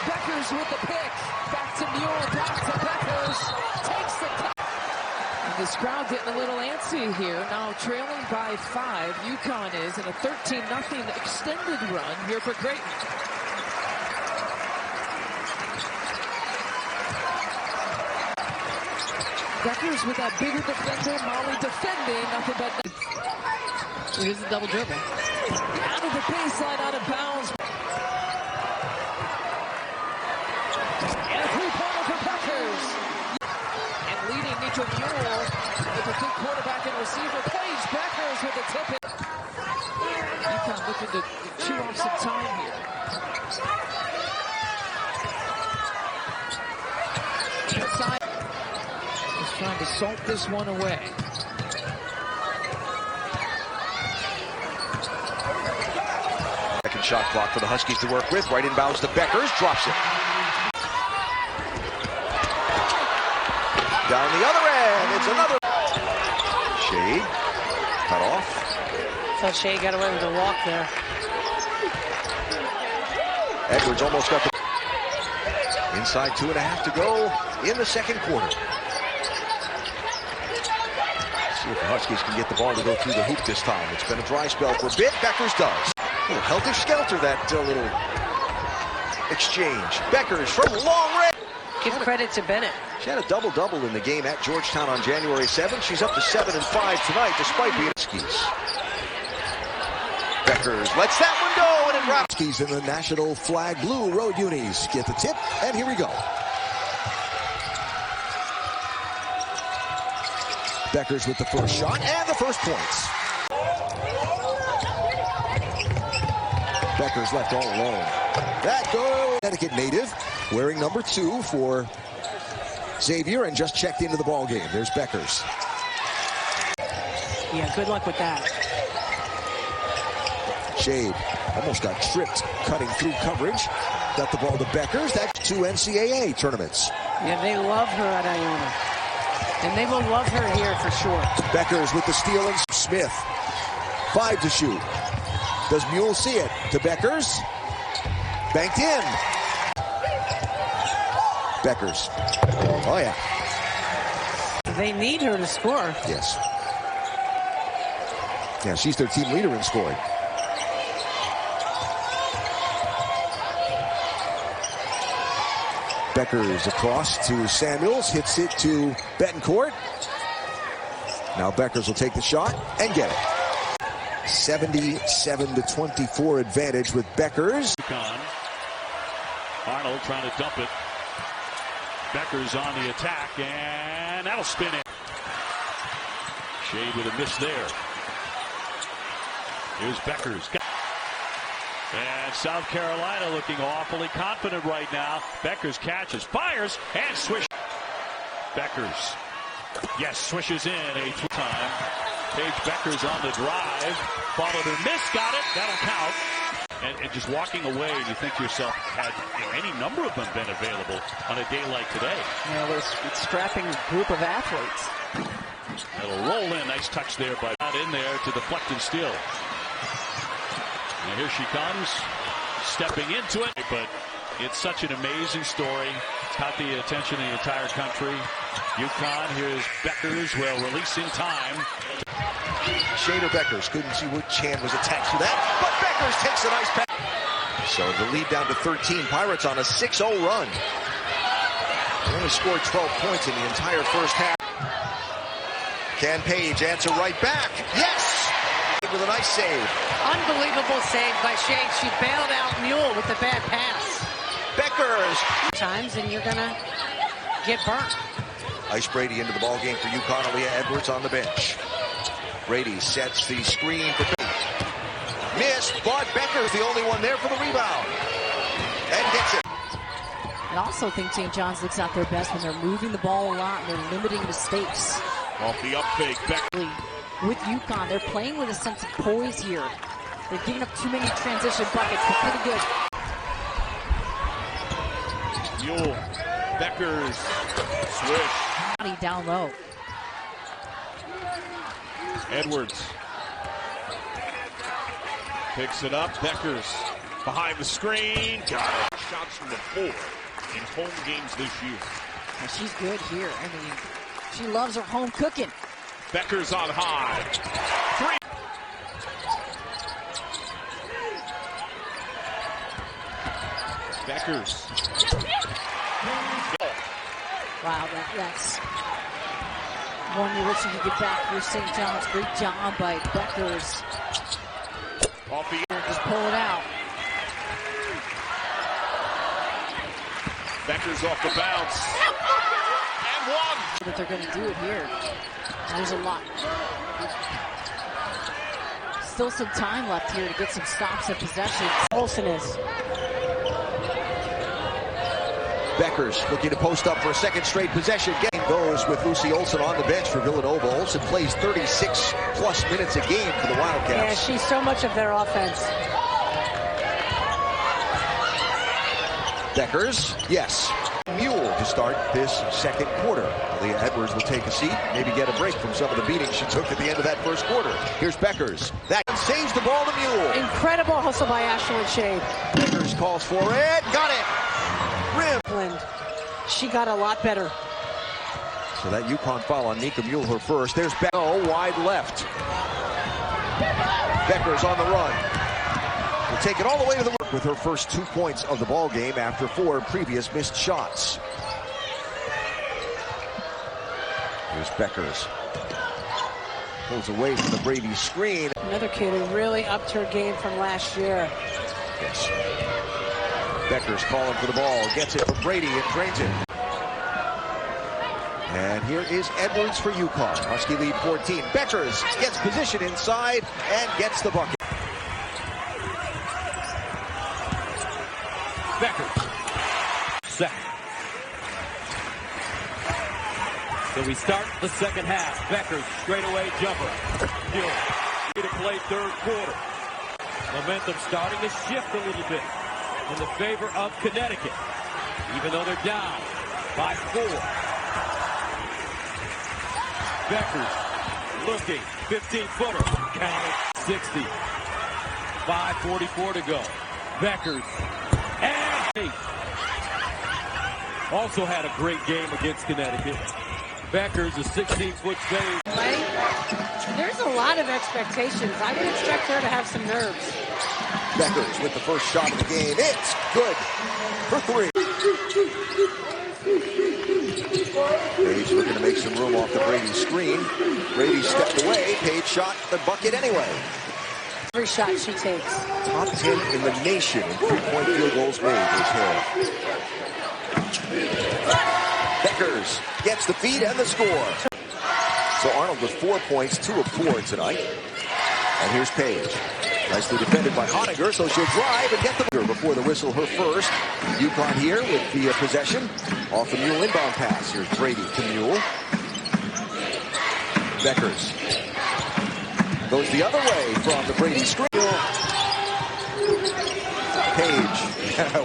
Bueckers with the pick. Back to Mule. Back to Bueckers. Takes the top. And this crowd getting a little antsy here. Now trailing by 5. UConn is in a 13-0 extended run here for Creighton. Bueckers with that bigger defender. Molly defending. Nothing but... Here's a double dribble. Out of the baseline, out of bounds. And a 3-pointer for Bueckers. And leading Nico Mule with a good quarterback and receiver. Paige Bueckers with a tip in. UConn looking to chew off some time here. Inside. Just trying to salt this one away. Second shot clock for the Huskies to work with. Right inbounds to Bueckers. Drops it. Down the other end. It's another. Shade. Cut off. Thought Shade got away with a walk there. Edwards almost got the... Inside 2.5 to go in the second quarter. See if the Huskies can get the ball to go through the hoop this time. It's been a dry spell for a bit. Bueckers does. A little helter-skelter, that little exchange. Bueckers from long range. Give credit to Bennett. She had a double-double in the game at Georgetown on January 7th. She's up to 7 and 5 tonight, despite being Huskies. Bueckers lets that one go, and it wraps. Huskies in the National Flag Blue Road Unis get the tip, and here we go. Bueckers with the first shot and the first points. Bueckers left all alone. That goes. Connecticut native, wearing number 2 for Xavier, and just checked into the ball game. There's Bueckers. Yeah, good luck with that. Shade almost got tripped cutting through coverage. Got the ball to Bueckers. That's 2 NCAA tournaments. Yeah, they love her at Iona. And they will love her here for sure. Bueckers with the steal and Smith. 5 to shoot. Does Mule see it? To Bueckers. Banked in. Bueckers. Oh, yeah. They need her to score. Yes. Yeah, she's their team leader in scoring. Bueckers across to Samuels. Hits it to Betancourt. Now Bueckers will take the shot and get it. 77-24 advantage with Bueckers. Arnold trying to dump it. Bueckers on the attack, and that'll spin it. Shade with a miss there. Here's Bueckers. And South Carolina looking awfully confident right now. Bueckers catches, fires, and swish. Bueckers. Yes, swishes in a time. Paige Bueckers on the drive. Followed her miss, got it. That'll count. And just walking away, and you think to yourself, had any number of them been available on a day like today? Yeah, well, it's a strapping group of athletes. It'll roll in. Nice touch there, but not in there to deflect and steal. And here she comes, stepping into it. But it's such an amazing story. It's caught the attention of the entire country. UConn, here's Bueckers, will release in time. Shader Bueckers, couldn't see which hand was attached to that, but Bueckers takes a nice pass. So the lead down to 13. Pirates on a 6-0 run. They only scored 12 points in the entire first half. Can Paige answer right back? Yes! With a nice save. Unbelievable save by Shade. She bailed out Mule with the bad pass. Bueckers. Times, and you're going to get burnt. Ice Brady into the ball game for UConn. Aaliyah Edwards on the bench. Brady sets the screen for Bates. Missed, but Bueckers the only one there for the rebound. And gets it. I also think St. John's looks out their best when they're moving the ball a lot and they're limiting mistakes. Off the up fake, Beckers. With UConn, they're playing with a sense of poise here. They're giving up too many transition buckets, but pretty good. Mule, Beckers, swish. Down low. Edwards picks it up. Beckers behind the screen. Got it. Shots from the floor in home games this year. And she's good here. I mean, she loves her home cooking. Beckers on high. Three. Beckers. Wow, that's one you wish you could get back for St. John's. Great job by Bueckers. Off the just pull it out. Beckers off the bounce. And one. That they're going to do it here. There's a lot. Still some time left here to get some stops and possessions. Olsen is. Beckers looking to post up for a second straight possession. Game goes with Lucy Olsen on the bench for Villanova. Olsen plays 36-plus minutes a game for the Wildcats. Yeah, she's so much of their offense. Beckers, yes. Mule to start this second quarter. Leah Edwards will take a seat, maybe get a break from some of the beatings she took at the end of that first quarter. Here's Beckers. That saves the ball to Mule. Incredible hustle by Ashlyn Shade. Beckers calls for it. Got it. Rim. She got a lot better. So that UConn foul on Nika Mule, her first. There's Beckers wide left. Beckers on the run. Will take it all the way to the with her first 2 points of the ball game after 4 previous missed shots. Here's Beckers. Pulls away from the Brady screen. Another kid who really upped her game from last year. Yes. Beckers calling for the ball. Gets it from Brady and drains it. And here is Edwards for UConn. Husky lead 14. Beckers gets position inside and gets the bucket. Beckers. Second. So we start the second half. Beckers straightaway jumper. To play third quarter. Momentum starting to shift a little bit in the favor of Connecticut, even though they're down by 4. Beckers looking, 15-footer, count it, 60. 5:44 to go. Beckers and 8. Also had a great game against Connecticut. Beckers, a 16-foot fade. There's a lot of expectations. I would expect her to have some nerves. Beckers with the first shot of the game. It's good for 3. Paige looking to make some room off the Brady screen. Brady stepped away. Paige shot the bucket anyway. Every shot she takes. Top 10 in the nation in 3-point field goals made this year. Beckers gets the feed and the score. So Arnold with 4 points, 2 of 4 tonight. And here's Paige. Nicely defended by Honegger, so she'll drive and get the before the whistle, her first. UConn here with the possession. Off the Mule inbound pass. Here's Brady to Mule. Beckers goes the other way from the Brady screen. Paige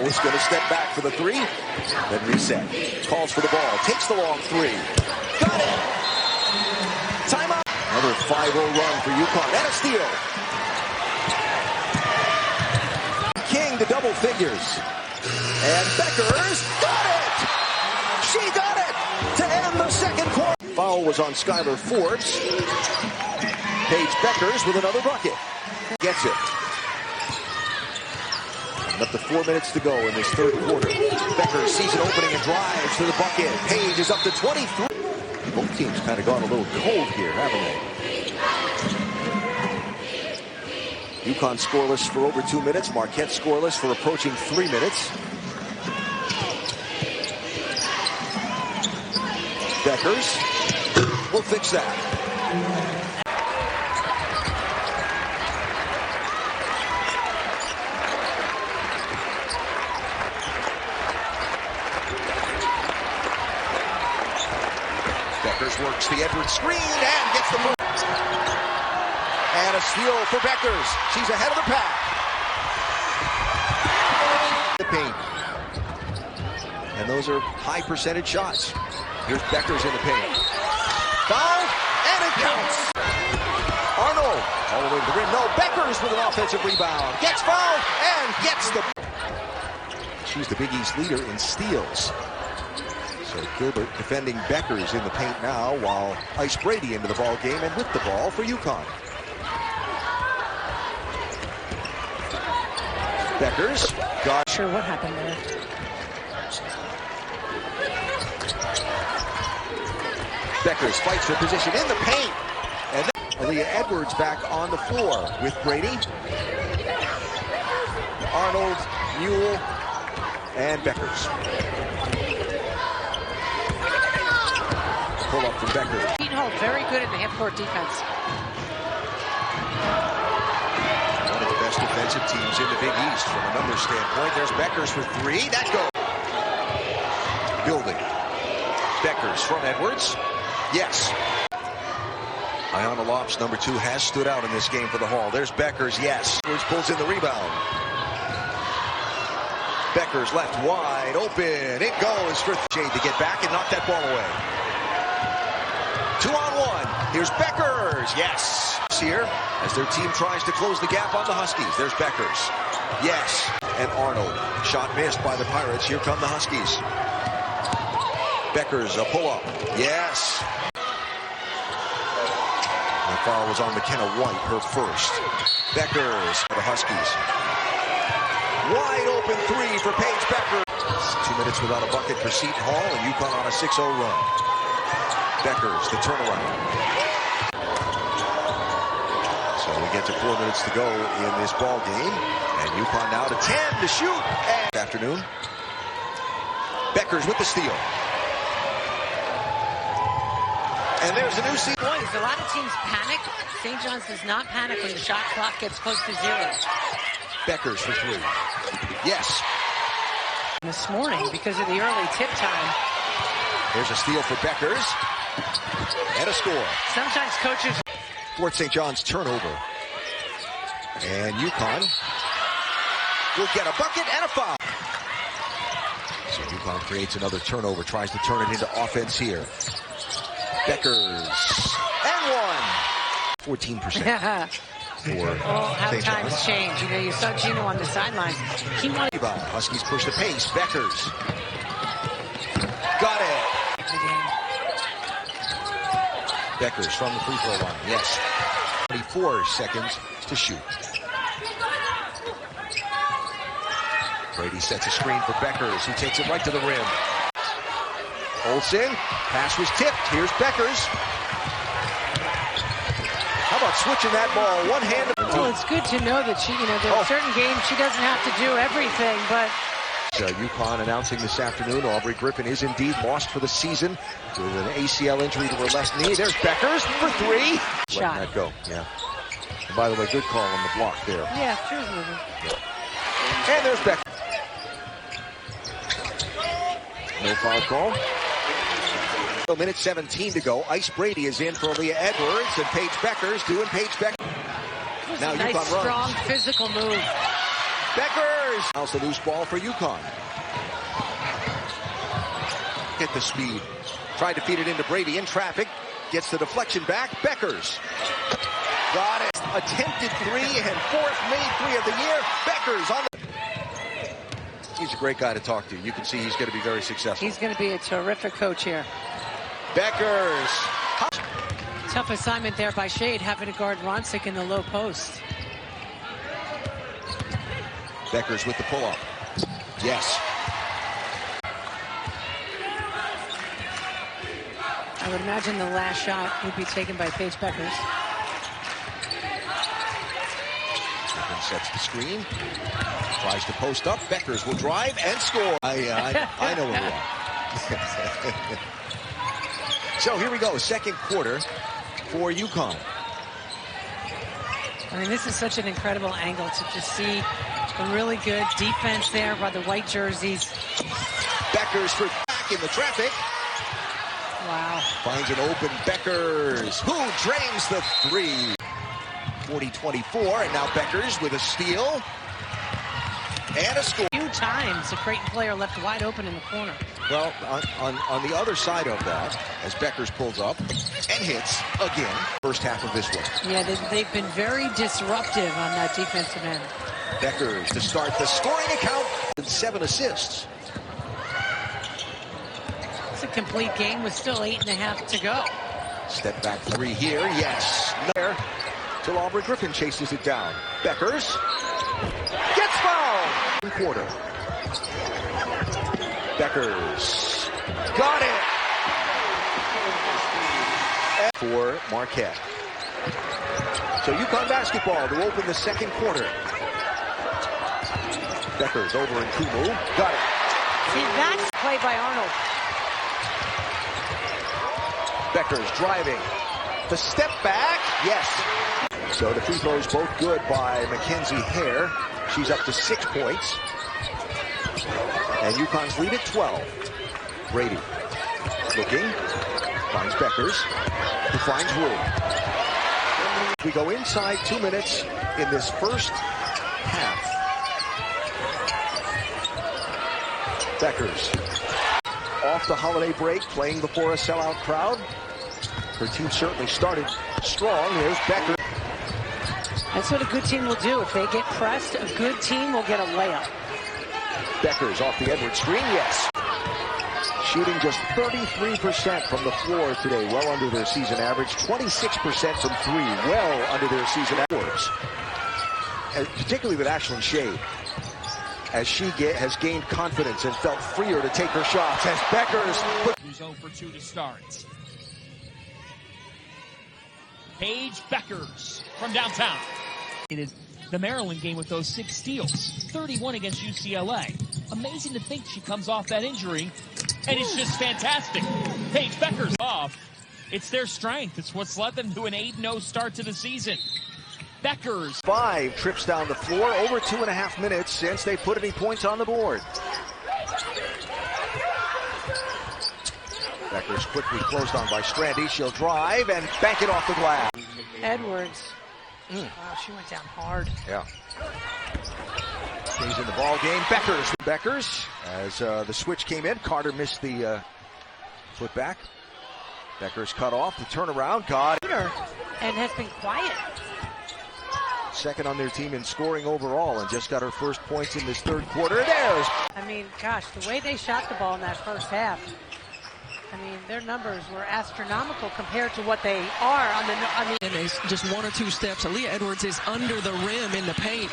was going to step back for the 3, then reset. Calls for the ball, takes the long 3. Got it! Timeout! Another 5-0 run for UConn, and a steal. King to double figures. And Beckers got it! She got it! To end the second quarter. Foul was on Skylar Forbes. Paige Beckers with another bucket. Gets it. And up to 4 minutes to go in this third quarter. Beckers sees an opening and drives to the bucket. Paige is up to 23. Both teams kind of gone a little cold here, haven't they? UConn scoreless for over 2 minutes. Marquette scoreless for approaching 3 minutes. Beckers will fix that. Beckers works the Edwards screen and gets the move. And a steal for Beckers. She's ahead of the pack. The paint. And those are high percentage shots. Here's Beckers in the paint. Foul, and it counts. Arnold all the way to the rim. No, Beckers with an offensive rebound. Gets fouled and gets the... She's the Big East leader in steals. So Gilbert defending Beckers in the paint now, while Ice Brady into the ball game and with the ball for UConn. Beckers got... Sure what happened there. Beckers fights for position in the paint. And then Aaliyah Edwards back on the floor with Brady, Arnold, Mule, and Beckers. Pull up from Beckers. Keaton Hall very good in the half-court defense. One of the best defensive teams in the Big East from a numbers standpoint. There's Beckers for three. That goes. Building. Beckers from Edwards. Yes. Ayanna Lopes, number 2, has stood out in this game for the Hall. There's Beckers, yes. Edwards pulls in the rebound. Beckers left wide open. It goes for Shade to get back and knock that ball away. 2-on-1. Here's Beckers. Yes. Here, as their team tries to close the gap on the Huskies. There's Beckers. Yes. And Arnold. Shot missed by the Pirates. Here come the Huskies. Beckers, a pull-up. Yes. The foul was on McKenna White, her first. Beckers for the Huskies. Wide open three for Paige Bueckers. 2 minutes without a bucket for Seton Hall, and UConn on a 6-0 run. Beckers, the turnaround. So we get to 4 minutes to go in this ball game, and UConn now to 10 to shoot. And afternoon. Beckers with the steal. And there's a new seat. Boys, a lot of teams panic. St. John's does not panic when the shot clock gets close to 0. Beckers for 3. Yes. This morning because of the early tip time. There's a steal for Beckers. And a score. Sometimes coaches... Fort St. John's turnover. And UConn will get a bucket and a foul. So UConn creates another turnover, tries to turn it into offense here. Beckers, and 1. 14% for how St. times John's. change. You know, you saw Gino on the sidelines. He wanted... Huskies push the pace. Beckers. Got it. Beckers from the free throw line. Yes. 24 seconds to shoot. Brady sets a screen for Beckers, who takes it right to the rim. Olsen, pass was tipped. Here's Beckers. How about switching that ball one-handed? Well, it's good to know that she, there are certain games she doesn't have to do everything, but... UConn announcing this afternoon, Aubrey Griffin is indeed lost for the season with an ACL injury to her left knee. There's Beckers for 3. Shot. Letting that go, yeah. And by the way, good call on the block there. Yeah, she was moving. Yeah. And there's Beckers. No foul call. Minute 17 to go. Ice Brady is in for Aaliyah Edwards, and Paige Bueckers doing Paige Bueckers. Now nice, UConn runs. strong, physical move. Beckers! Now's the loose ball for UConn. Hit the speed. Tried to feed it into Brady in traffic. Gets the deflection back. Bueckers. Got it. Attempted 3 and 4th made 3 of the year. Bueckers on the... He's a great guy to talk to. You can see he's going to be very successful. He's going to be a terrific coach here. Beckers. Tough assignment there by Shade, having to guard Ronsick in the low post. Beckers with the pull-up. Yes. I would imagine the last shot would be taken by Paige Bueckers. Griffin sets the screen. Tries to post up. Beckers will drive and score. I know where we are. So here we go. Second quarter for UConn. I mean, this is such an incredible angle to just see a really good defense there by the white jerseys. Beckers for back in the traffic. Wow. Finds an open Bueckers, who drains the three. 40-24, and now Bueckers with a steal and a score. Few times a Creighton player left wide open in the corner. Well, on the other side of that, as Bueckers pulls up and hits again, first half of this one. Yeah, they've been very disruptive on that defensive end. Bueckers to start the scoring account and 7 assists. It's a complete game with still 8.5 to go. Step back three here, yes. There, till Aubrey Griffin chases it down. Bueckers gets fouled. Quarter. Bueckers got it. For Marquette. So UConn basketball to open the second quarter. Bueckers over in Kumu. Got it. See, that's play by Arnold. Bueckers driving. The step back. Yes. So the free throws both good by Mackenzie Hare. She's up to 6 points. And UConn's lead at 12. Brady looking. Finds Bueckers, who finds room. We go inside 2 minutes in this first half. Bueckers off the holiday break, playing before a sellout crowd. Her team certainly started strong. There's Bueckers. That's what a good team will do. If they get pressed, a good team will get a layup. Bueckers off the Edwards screen, yes. Shooting just 33% from the floor today, well under their season average. 26% from three, well under their season average. And particularly with Ashlyn Shade, as she has gained confidence and felt freer to take her shots. As Bueckers who's 0 for 2 to start. Paige Bueckers from downtown. The Maryland game with those 6 steals, 31 against UCLA. Amazing to think she comes off that injury, and it's just fantastic. Paige Bueckers off. It's their strength. It's what's led them to an 8-0 start to the season. Bueckers. 5 trips down the floor, over 2.5 minutes since they put any points on the board. Bueckers quickly closed on by Strandy. She'll drive and bank it off the glass. Edwards. Wow, she went down hard. Yeah. Stays in the ball game. Bueckers as the switch came in. Carter missed the foot back. Bueckers cut off the turnaround. Got it. And has been quiet. Second on their team in scoring overall, and just got her first points in this third quarter. There's. I mean, gosh, the way they shot the ball in that first half. I mean, their numbers were astronomical compared to what they are on the. And they just 1 or 2 steps. Aaliyah Edwards is under the rim in the paint.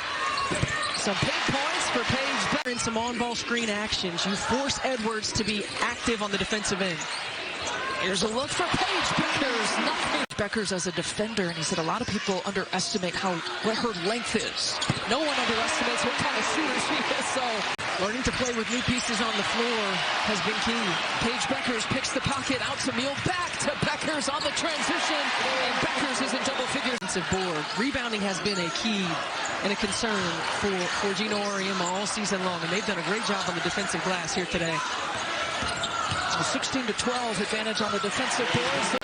Some big points for Paige. In some on-ball screen actions, you force Edwards to be active on the defensive end. Here's a look for Paige Bueckers. Bueckers as a defender, and he said a lot of people underestimate what her length is. No one underestimates what kind of shooter she is. So learning to play with new pieces on the floor has been key. Paige Bueckers picks the pocket out to Meal, back to Bueckers on the transition, and Bueckers is in double figures. Board. Rebounding has been a key and a concern for Gino Auriemma all season long, and they've done a great job on the defensive glass here today. A 16-12 advantage on the defensive boards.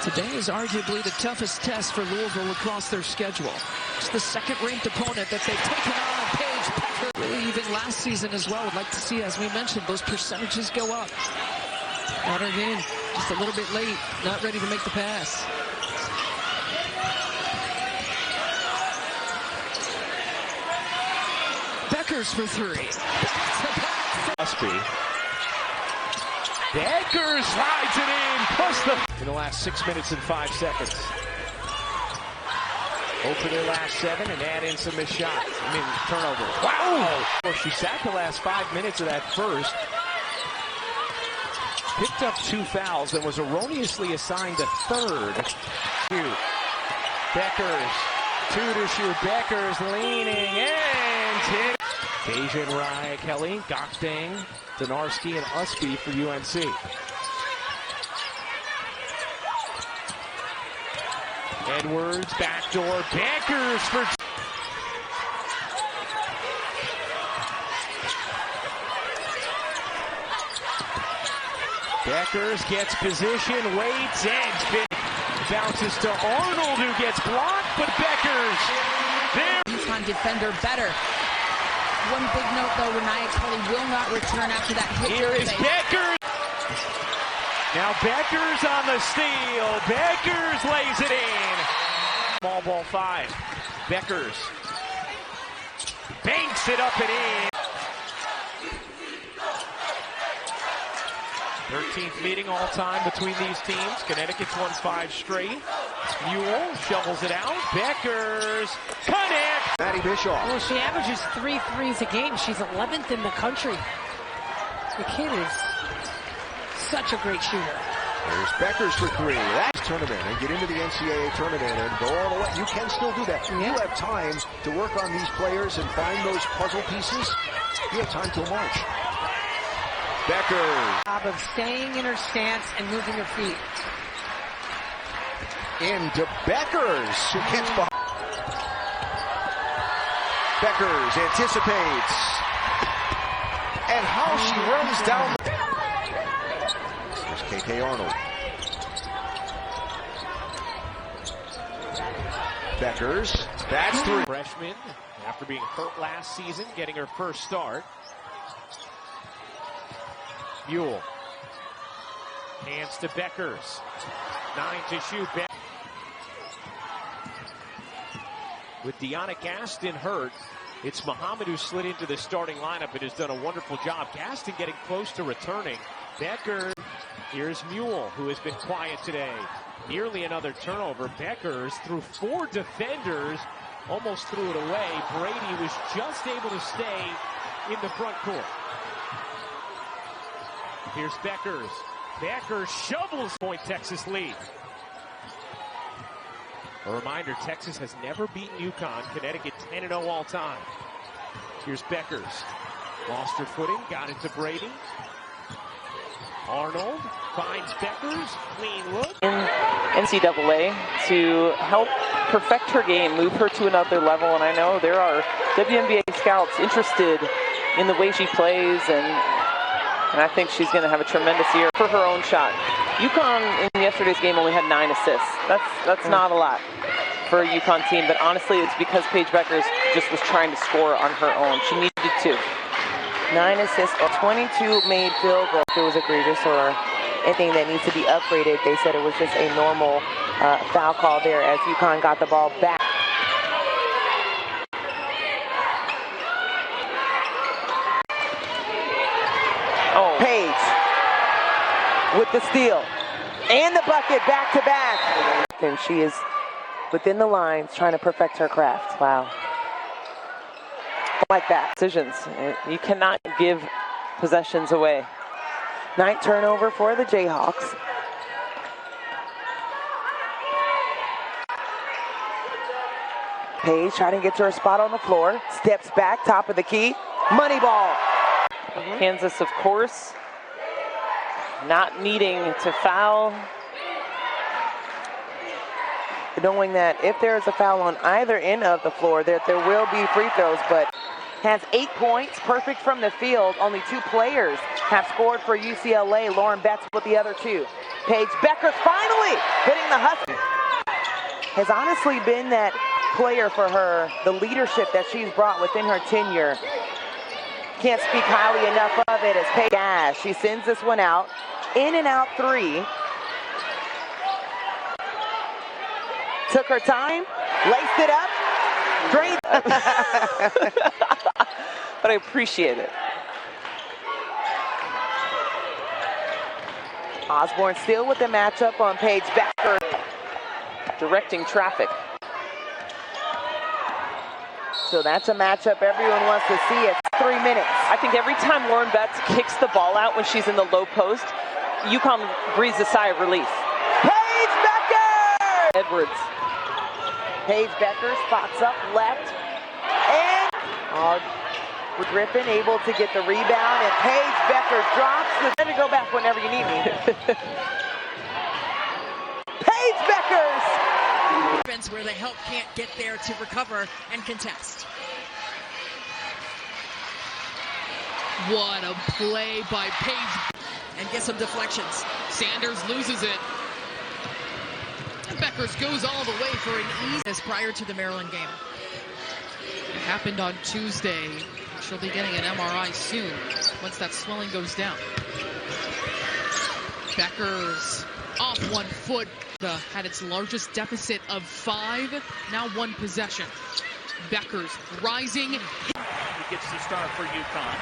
Today is arguably the toughest test for Louisville across their schedule. It's the second-ranked opponent that they've taken on, Paige Bueckers. Really, even last season as well. Would like to see, as we mentioned, those percentages go up. Got it in just a little bit late, not ready to make the pass. Bueckers for 3. Bueckers rides it in, plus in the last 6 minutes and 5 seconds. Over their last 7 and add in some missed shots. Turnovers. Wow! Well, she sat the last 5 minutes of that first. Picked up 2 fouls and was erroneously assigned a third. Bueckers, 2 to shoot. Bueckers leaning and hit. Dejan Rye, Kelly, Gokdang, Donarski, and Usby for UNC. Edwards, backdoor, Bueckers for... Bueckers gets position, waits, and bounces to Arnold, who gets blocked, but Bueckers there. UConn defender better. One big note, though, Renaya Kelly will not return after that hit. Here is Bueckers. Now Bueckers on the steal. Bueckers lays it in. Small ball 5. Bueckers banks it up and in. 13th meeting all time between these teams. Connecticut's won 5 straight. Mule shovels it out. Bueckers connect. Maddie Bischoff. Well, she averages 3 threes a game. She's 11th in the country. The kid is such a great shooter. There's Bueckers for 3. That's tournament and get into the NCAA tournament and go all the way. You can still do that. You have time to work on these players and find those puzzle pieces. You have time till March. Bueckers. Job of staying in her stance and moving her feet. Into Bueckers, who gets behind. Bueckers anticipates. And how she runs down. Here's KK Arnold. Bueckers, that's 3. Freshman, after being hurt last season, getting her first start. Mule. Hands to Bueckers. 9 to shoot. With Deanna Gaston hurt, it's Muhammad who slid into the starting lineup and has done a wonderful job. Gaston getting close to returning. Bueckers. Here's Mule, who has been quiet today. Nearly another turnover. Bueckers through 4 defenders. Almost threw it away. Brady was just able to stay in the front court. Here's Bueckers. Bueckers shovels. Point Texas lead. A reminder, Texas has never beaten UConn. Connecticut 10-0 all time. Here's Bueckers. Lost her footing, got it to Brady. Arnold finds Bueckers. Clean look. In NCAA to help perfect her game, move her to another level. And I know there are WNBA scouts interested in the way she plays, and I think she's going to have a tremendous year for her own shot. UConn in yesterday's game only had 9 assists. That's not a lot for a UConn team, but honestly it's because Paige Bueckers just was trying to score on her own. She needed to. 9 assists, 22 made field goals. If it was egregious or anything that needs to be upgraded, they said it was just a normal foul call there as UConn got the ball back. Oh, Paige with the steal and the bucket back to back. And she is within the lines trying to perfect her craft. Wow. Like that. Decisions. You cannot give possessions away. 9th turnover for the Jayhawks. Paige trying to get to her spot on the floor. Steps back, top of the key. Money ball. Kansas, of course, not needing to foul. Knowing that if there is a foul on either end of the floor, that there will be free throws, but has 8 points, perfect from the field. Only 2 players have scored for UCLA. Lauren Betts with the other 2. Paige Bueckers finally hitting the Huskies. Has honestly been that player for her, the leadership that she's brought within her tenure. Can't speak highly enough of it as Paige Gash. She sends this one out. In and out 3. Took her time, laced it up, drained. But I appreciate it. Osborne still with the matchup on Paige Bueckers. Directing traffic. So that's a matchup everyone wants to see. It's 3 minutes. I think every time Lauren Betts kicks the ball out when she's in the low post, UConn breathes a sigh of relief. Paige Bueckers! Edwards. Paige Bueckers spots up left. And Griffin able to get the rebound. And Paige Bueckers drops. Let me go back whenever you need me. Paige Bueckers! Where the help can't get there to recover and contest. What a play by Paige. and get some deflections. Sanders loses it. Bueckers goes all the way for an easy prior to the Maryland game. It happened on Tuesday. She'll be getting an MRI soon once that swelling goes down. Bueckers off 1 foot. Had its largest deficit of 5, now 1 possession. Bueckers rising. He gets the start for UConn.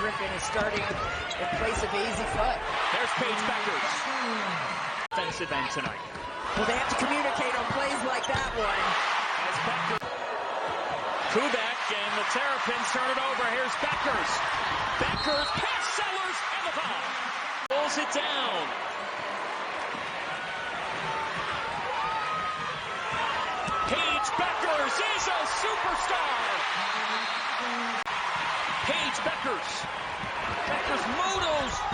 Griffin is starting in place of AZ Fudd. There's Paige Bueckers. Offensive end tonight. Well, they have to communicate on plays like that one. As Bueckers. Kubek and the Terrapins turn it over. Here's Bueckers. Bueckers, pass Sellers, and the foul. Pulls it down. Paige Bueckers is a superstar. Paige Bueckers. Bueckers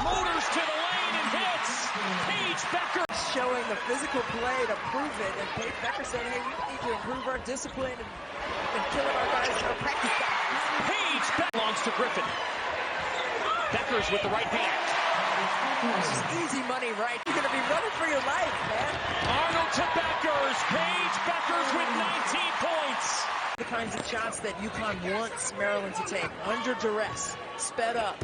motors to the lane and hits. Paige Bueckers. Showing the physical play to prove it, and Paige Bueckers said, hey, we need to improve our discipline and killing our guys in our practice guys. Paige Bueckers belongs to Griffin. Bueckers with the right hand. This is easy money, right? You're going to be running for your life, man. Arnold to Bueckers. Paige Bueckers with 19 points. The kinds of shots that UConn wants Maryland to take. Under duress, sped up,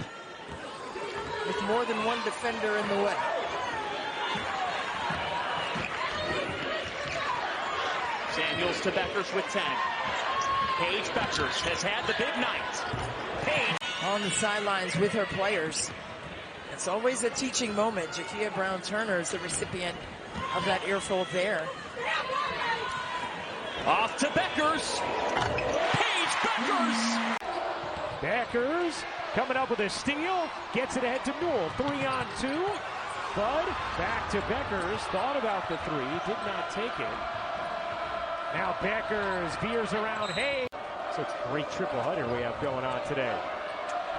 with more than one defender in the way. Samuels to Bueckers with 10. Paige Bueckers has had the big night. Paige on the sidelines with her players. It's always a teaching moment. Jakia Brown-Turner is the recipient of that earful there. Off to Bueckers. Paige Bueckers. Bueckers coming up with a steal. Gets it ahead to Newell. 3-on-2. Bud back to Bueckers. Thought about the 3. Did not take it. Now Bueckers veers around Hayes. So it's a great triple header we have going on today.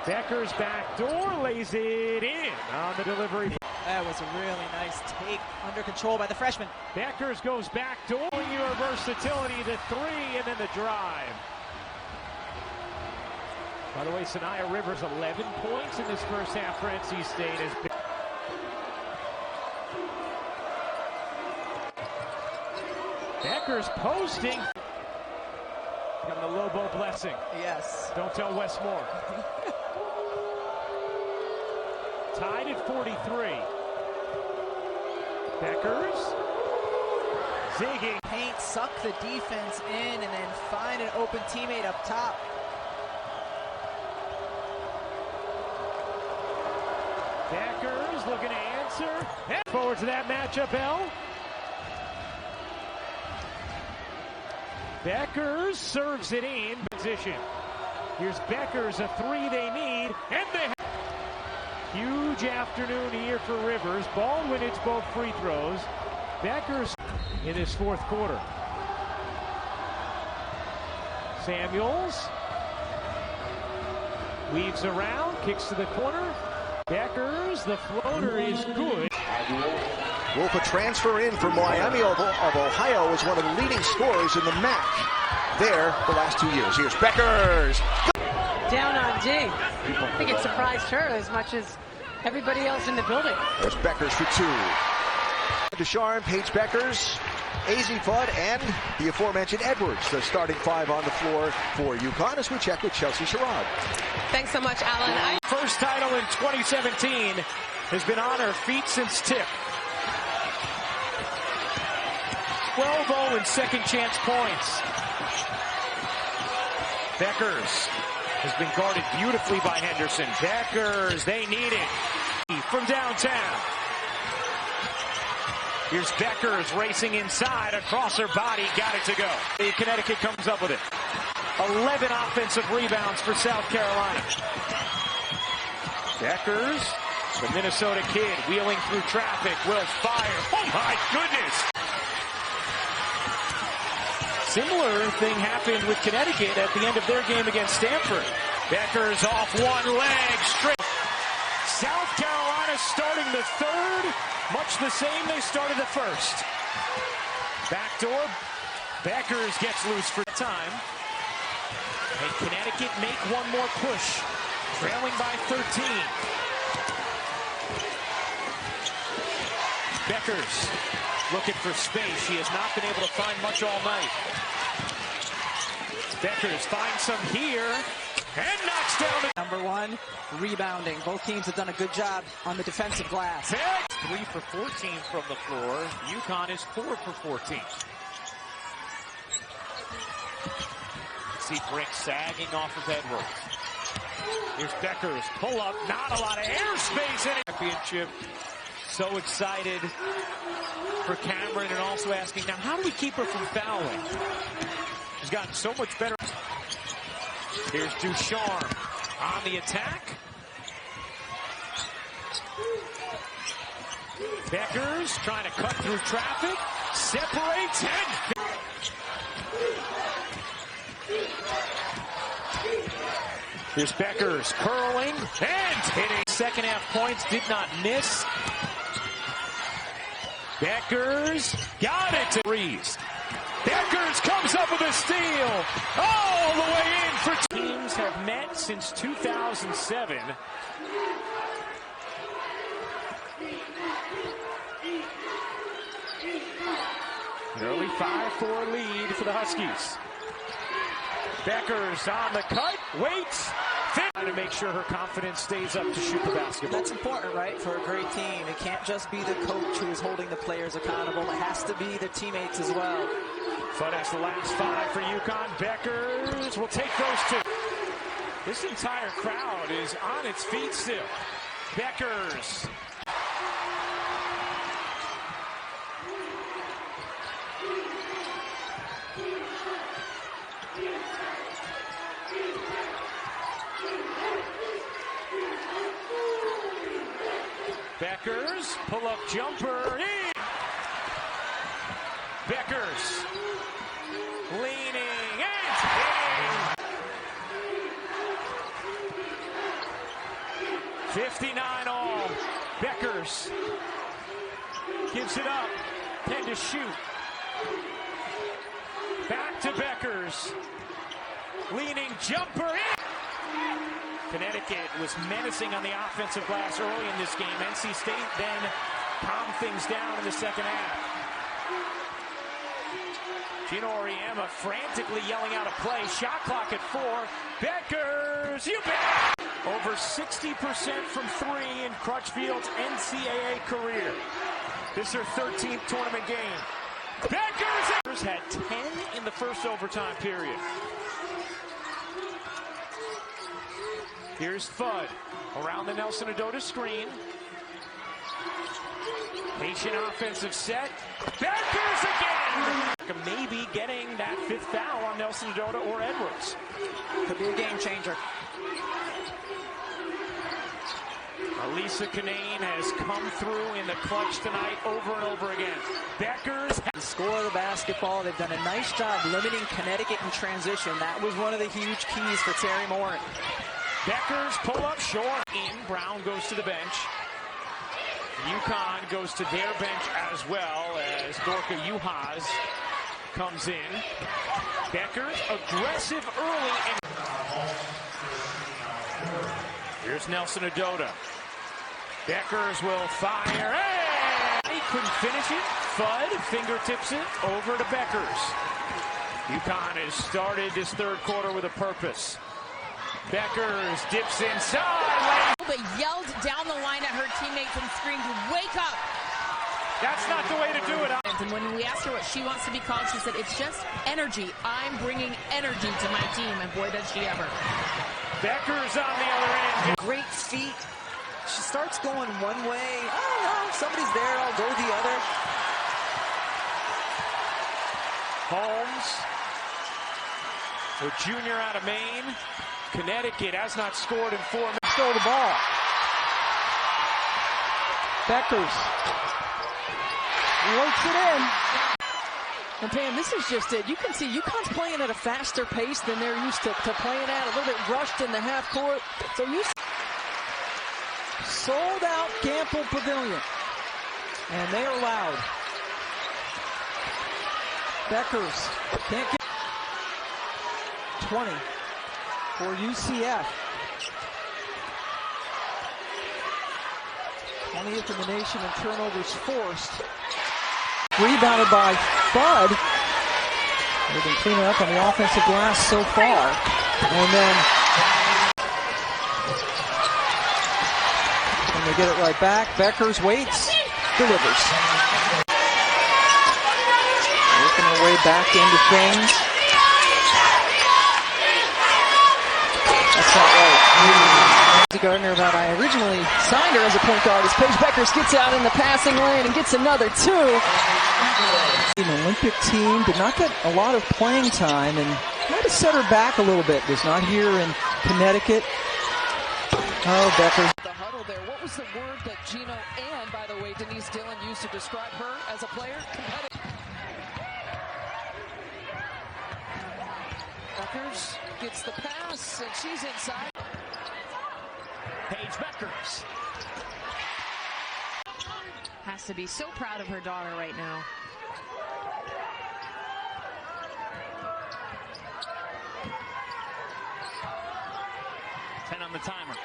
Bueckers back door, lays it in on the delivery. That was a really nice take, under control by the freshman. Bueckers goes back door, your versatility to 3, and then the drive. By the way, Sanaya Rivers 11 points in this first half for NC State. Bueckers posting. And the Lobo blessing. Yes. Don't tell Wes Moore. Tied at 43. Bueckers. Zigging. Paint, suck the defense in, and then find an open teammate up top. Bueckers looking to answer. And forward to that matchup, L. Bueckers serves it in position. Here's Bueckers, a 3 they need, and they have. Huge afternoon here for Rivers. Baldwin hits both free throws. Bueckers in his fourth quarter. Samuels weaves around, kicks to the corner. Bueckers, the floater is good. Wolf, a transfer in from Miami of Ohio, is one of the leading scorers in the MAC there the last 2 years. Here's Bueckers. Down on D. I think it surprised her as much as everybody else in the building. There's Bueckers for 2. Desharn, Paige Bueckers, AZ Fudd, and the aforementioned Edwards, the starting 5 on the floor for UConn, as we check with Chelsea Sherrod. Thanks so much, Alan. First title in 2017 has been on her feet since tip. 12-0 in second chance points. Bueckers has been guarded beautifully by Henderson. Bueckers, they need it. From downtown. Here's Bueckers racing inside, across her body, got it to go. Connecticut comes up with it. 11 offensive rebounds for South Carolina. Bueckers, the Minnesota kid, wheeling through traffic, will fire. Oh my goodness! Similar thing happened with Connecticut at the end of their game against Stanford. Bueckers off one leg, straight. South Carolina starting the third, much the same they started the first. Backdoor, Bueckers gets loose for time. And Connecticut make one more push, trailing by 13. Bueckers looking for space. She has not been able to find much all night. Bueckers finds some here and knocks down the number one, rebounding. Both teams have done a good job on the defensive glass. 3 for 14 from the floor. UConn is 4 for 14. See Brick sagging off of Edwards. Here's Bueckers, pull up, not a lot of airspace in it. Championship. So excited for Cameron and also asking, now how do we keep her from fouling? She's gotten so much better. Here's Ducharme on the attack. Bueckers trying to cut through traffic, separates and here's Bueckers curling and hitting. Second half points, did not miss. Bueckers got it to Reeves. Bueckers comes up with a steal all the way in for teams have met since 2007. An early 5-4 lead for the Huskies. Bueckers on the cut, waits, trying to make sure her confidence stays up to shoot the basketball. That's important, right, for a great team. It can't just be the coach who is holding the players accountable. It has to be their teammates as well. So that's the last 5 for UConn. Bueckers will take those 2. This entire crowd is on its feet still. Bueckers. Bueckers, pull-up jumper, in! Bueckers, leaning, and hitting! 59 all. Bueckers gives it up, 10 to shoot. Back to Bueckers, leaning jumper, in! Connecticut was menacing on the offensive glass early in this game. NC State then calmed things down in the second half. Gino Auriemma frantically yelling out a play. Shot clock at 4. Bueckers, you bet! Over 60% from 3 in Crutchfield's NCAA career. This is her 13th tournament game. Bueckers had 10 in the first overtime period. Here's Fudd around the Nelson Adota screen. Patient offensive set. Bueckers again! Maybe getting that 5th foul on Nelson Adota or Edwards. Could be a game changer. Elisa Canane has come through in the clutch tonight over and over again. Bueckers. Score the basketball. They've done a nice job limiting Connecticut in transition. That was one of the huge keys for Terry Morin. Bueckers pull up short. In Brown goes to the bench. UConn goes to their bench as well as Dorka Juhas comes in. Bueckers aggressive early. Here's Nelson Adota. Bueckers will fire. Hey! He couldn't finish it. Fudd fingertips it over to Bueckers. UConn has started this third quarter with a purpose. Bueckers dips inside. But yelled down the line at her teammates and screamed, "Wake up!" That's not the way to do it. And when we asked her what she wants to be called, she said, "It's just energy. I'm bringing energy to my team," and boy, does she ever. Bueckers on the other end. Great feet. She starts going one way. Oh, no, somebody's there. I'll go the other. Holmes, a junior out of Maine. Connecticut has not scored in 4 minutes. Stole the ball. Bueckers works it in. And Pam, this is just it. You can see UConn's playing at a faster pace than they're used to playing at. A little bit rushed in the half court. So you sold out Gamble Pavilion. And they are loud. Bueckers can't get 20 for UCF. 20 20th in the nation in turnovers forced. Rebounded by Bud. They've been cleaning up on the offensive glass so far. And then they get it right back. Bueckers waits, delivers. Working their way back into things. That's not right. Gardner, about I originally signed her as a point guard, as Paige Bueckers gets out in the passing lane and gets another two. An Olympic team did not get a lot of playing time and might have set her back a little bit. Was not here in Connecticut. Oh, Bueckers. The huddle there. What was the word that Gino and, by the way, Denise Dillon used to describe her as a player? Competitive. Bueckers gets the pass, and she's inside. Paige Bueckers has to be so proud of her daughter right now. On the timer.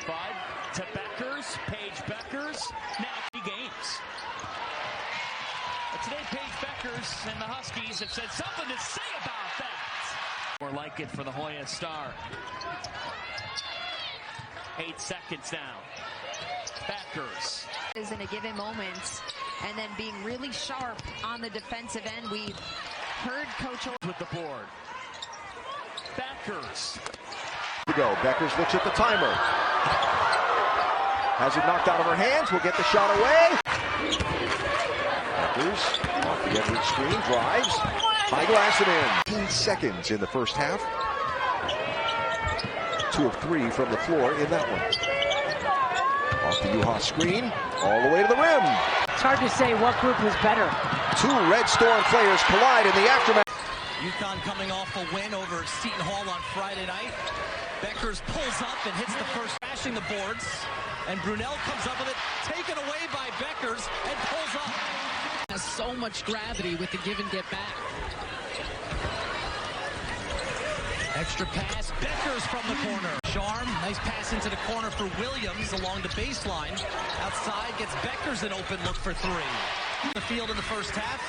5 to Bueckers. Paige Bueckers. Now 3 games. But today, Paige Bueckers and the Huskies have said something to say about that. More like it for the Hoya star. 8 seconds now. Bueckers. Is in a given moment, and then being really sharp on the defensive end. We heard Coach with the board. Bueckers. To go. Bueckers looks at the timer. Has it knocked out of her hands. Will get the shot away. Bueckers off the Edwards screen. Drives. High glass and in. 15 seconds in the first half. 2 of 3 from the floor in that one. Off the UCONN screen. All the way to the rim. It's hard to say what group was better. 2 Red Storm players collide in the aftermath. UCONN coming off a win over Seton Hall on Friday night. Bueckers pulls up and hits the first, smashing the boards. And Brunel comes up with it, taken away by Bueckers, and pulls up. Has so much gravity with the give and get back. Extra pass, Bueckers from the corner. Charm, nice pass into the corner for Williams along the baseline. Outside, gets Bueckers an open look for 3. The field in the first half.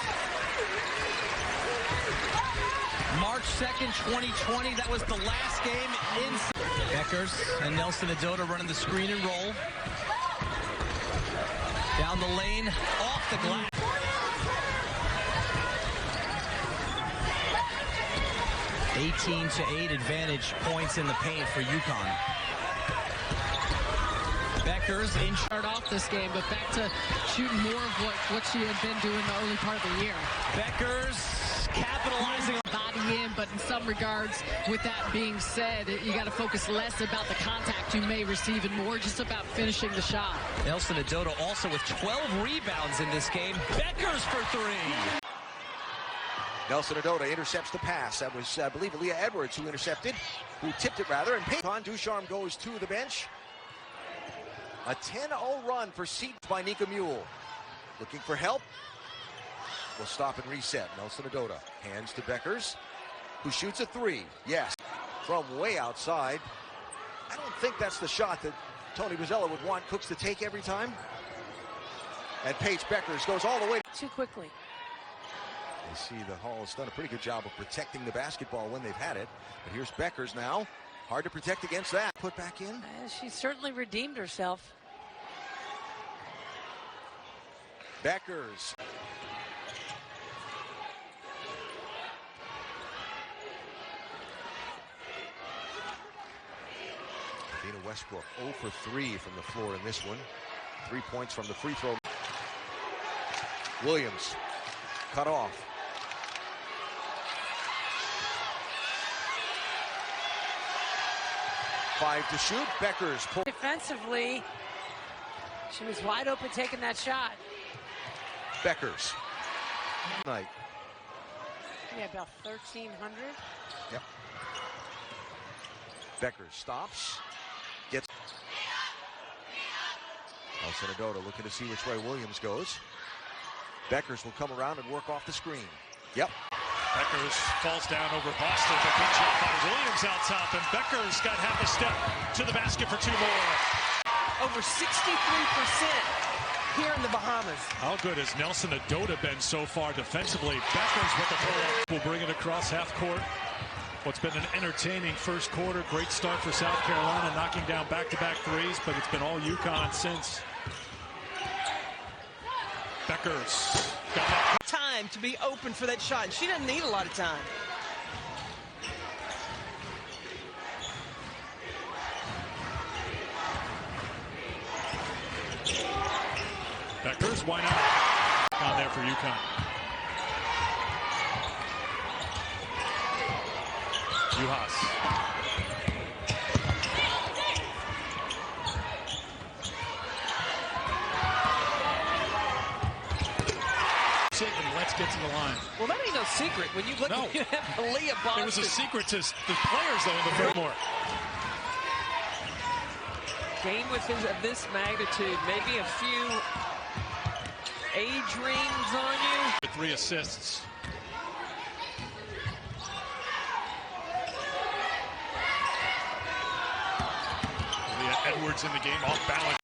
March 2nd, 2020, that was the last game in. Bueckers and Nelson Adota running the screen and roll. Down the lane, off the glass. (18-8) advantage points in the paint for UCONN. Bueckers in. Start off this game, but back to shooting more of what she had been doing the early part of the year. Bueckers capitalizing on body in, but in some regards, with that being said, you got to focus less about the contact you may receive and more just about finishing the shot. Nelson Adota also with 12 rebounds in this game. Bueckers for 3. Nelson Adota intercepts the pass. That was, I believe, Aaliyah Edwards who tipped it rather. And Payton Ducharme goes to the bench. A 10-0 run for Seton by Nika Mule. Looking for help. Will stop and reset. Nelson Adota hands to Bueckers, who shoots a 3. Yes, from way outside. I don't think that's the shot that Tony Bozzella would want Cooks to take every time. And Paige Bueckers goes all the way. Too quickly. You see the Hall has done a pretty good job of protecting the basketball when they've had it. But here's Bueckers now. Hard to protect against that. Put back in. She certainly redeemed herself. Bueckers. Dana Westbrook 0 for 3 from the floor in this one. 3 points from the free throw. Williams cut off. Five to shoot. Bueckers pull. Defensively, she was wide open taking that shot. Bueckers. Night. Yeah, about 1,300. Yep. Bueckers stops. Gets. Nelson Adota looking to see which way Williams goes. Bueckers will come around and work off the screen. Yep. Bueckers falls down over Boston, but good job by Williams out top, and Bueckers got half a step to the basket for 2 more. over 63% here in the Bahamas. How good has Nelson Adota been so far defensively? Beckers with the pull-up will bring it across half court. What's been an entertaining first quarter. Great start for South Carolina, knocking down back-to-back threes, but it's been all UConn since. Beckers got that time to be open for that shot. She doesn't need a lot of time. Beckers, why not? On there for UConn. Juhas. And let's get to the line. Well, that ain't no secret. When you look at Leah Boston. It was a secret to the players, though, in the first more. Game with this magnitude, maybe a few age rings on you. 3 assists. Leah Edwards in the game, off balance.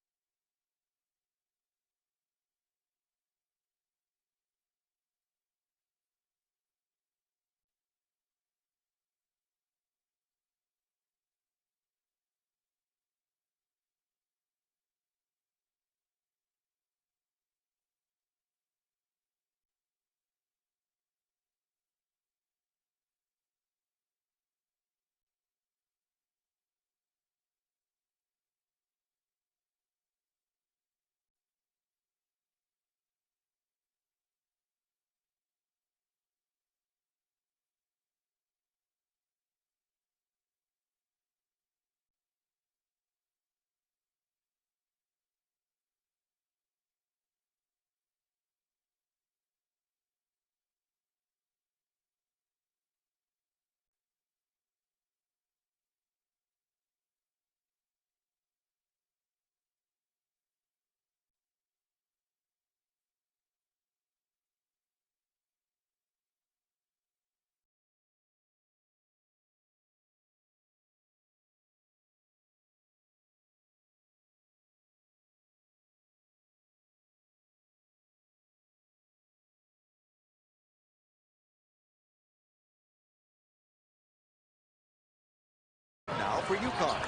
Now for UConn.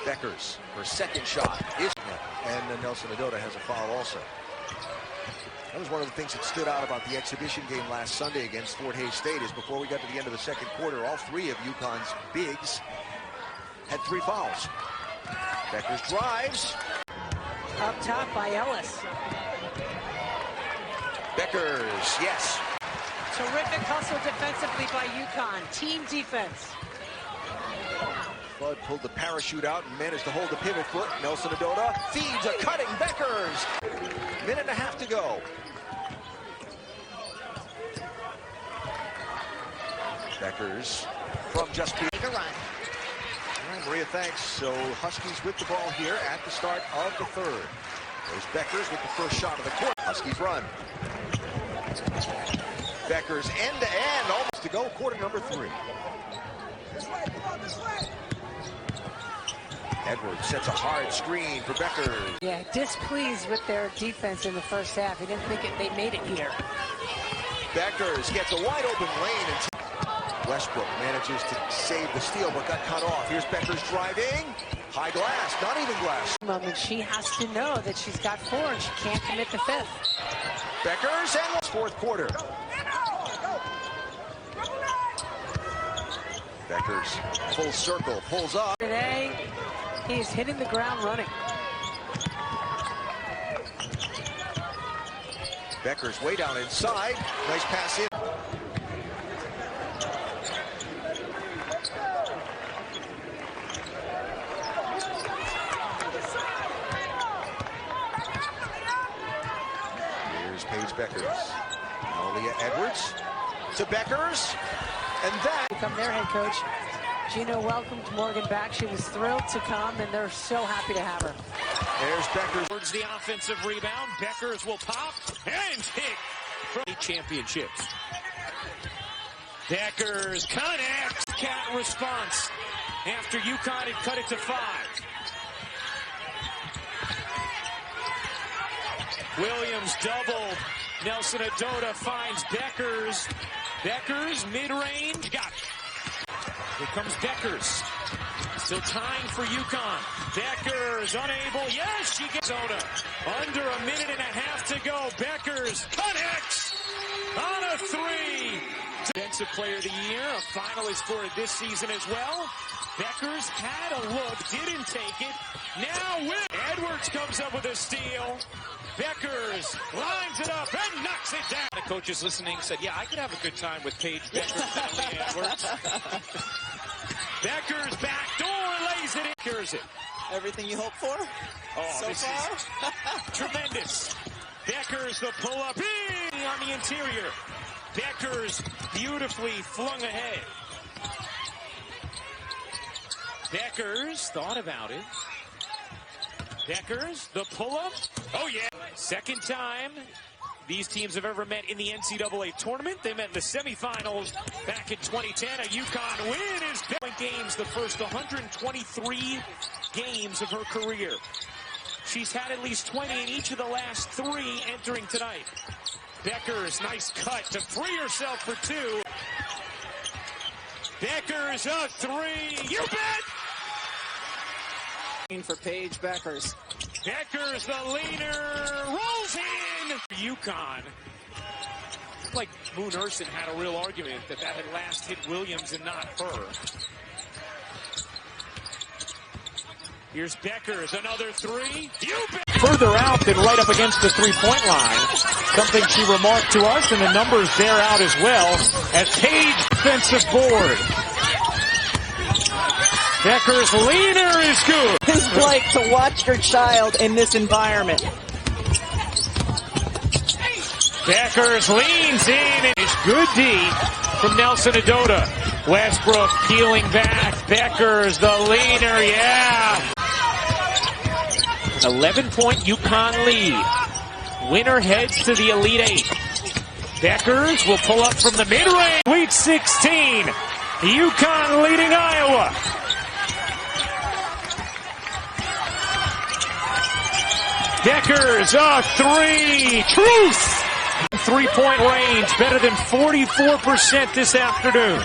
Bueckers, her second shot is net, and Nelson Adota has a foul also. That was one of the things that stood out about the exhibition game last Sunday against Fort Hays State is before we got to the end of the second quarter, all 3 of UConn's bigs had 3 fouls. Bueckers drives. Up top by Ellis. Bueckers, yes. Terrific hustle defensively by UConn. Team defense. Bud pulled the parachute out and managed to hold the pivot foot. Nelson Adota feeds a cutting Bueckers. Minute and a half to go. Bueckers from just being a run. All right, Maria, thanks. So Huskies with the ball here at the start of the third. There's Bueckers with the first shot of the quarter. Huskies run. Bueckers end to end, almost to go. Quarter number 3. This way, come on, this way. Edwards sets a hard screen for Bueckers. Yeah, displeased with their defense in the first half. He didn't think they made it here. Bueckers gets a wide open lane. And Westbrook manages to save the steal, but got cut off. Here's Bueckers driving. High glass, not even glass. Moment, she has to know that she's got 4 and she can't commit the 5th. Bueckers and fourth quarter. Bueckers full circle, pulls up. Today, he's hitting the ground running. Bueckers way down inside. Nice pass in. Here's Paige Bueckers. Leah Edwards to Bueckers. And that become their head coach. Gino welcomed Morgan back. She was thrilled to come, and they're so happy to have her. There's Bueckers. Towards the offensive rebound. Bueckers will pop and kick from the championships. Bueckers connects. Cat response after UConn had cut it to 5. Williams doubled. Nelson Adota finds Bueckers. Bueckers, mid-range, got it. Here comes Bueckers. Still tying for UConn. Bueckers unable. Yes, she gets Adota. Under a minute and a half to go. Bueckers connects on a three. Defensive Player of the Year, a finalist for it this season as well. Bueckers had a look, didn't take it. Now Edwards comes up with a steal. Bueckers lines it up and knocks it down. The coaches listening said, yeah, I could have a good time with Paige Bueckers and Edwards. Bueckers back door, lays it in. Cures it. Everything you hope for so far? Tremendous. Bueckers the pull-up on the interior. Bueckers beautifully flung ahead. Bueckers thought about it. Bueckers, the pull-up. Oh, yeah. Second time these teams have ever met in the NCAA tournament. They met in the semifinals back in 2010. A UConn win is games the first 123 games of her career. She's had at least 20 in each of the last 3 entering tonight. Bueckers, nice cut to free herself for 2. Bueckers a 3. You bet! For Paige Bueckers. Bueckers, the leaner, rolls in. UConn. Like Moon Urson had a real argument that had last hit Williams and not her. Here's Bueckers, another 3. You bet! Further out than right up against the three-point line. Something she remarked to us, and the numbers bear out as well as Paige defensive board. Bueckers' leaner is good. It's like to watch your child in this environment. Bueckers leans in and is good D from Nelson Adota. Westbrook peeling back. Bueckers, the leaner, yeah. 11-point UConn lead. Winner heads to the Elite 8. Bueckers will pull up from the mid-range. Sweet 16. UConn leading Iowa. Bueckers, a 3. Truth. 3-point range, better than 44% this afternoon.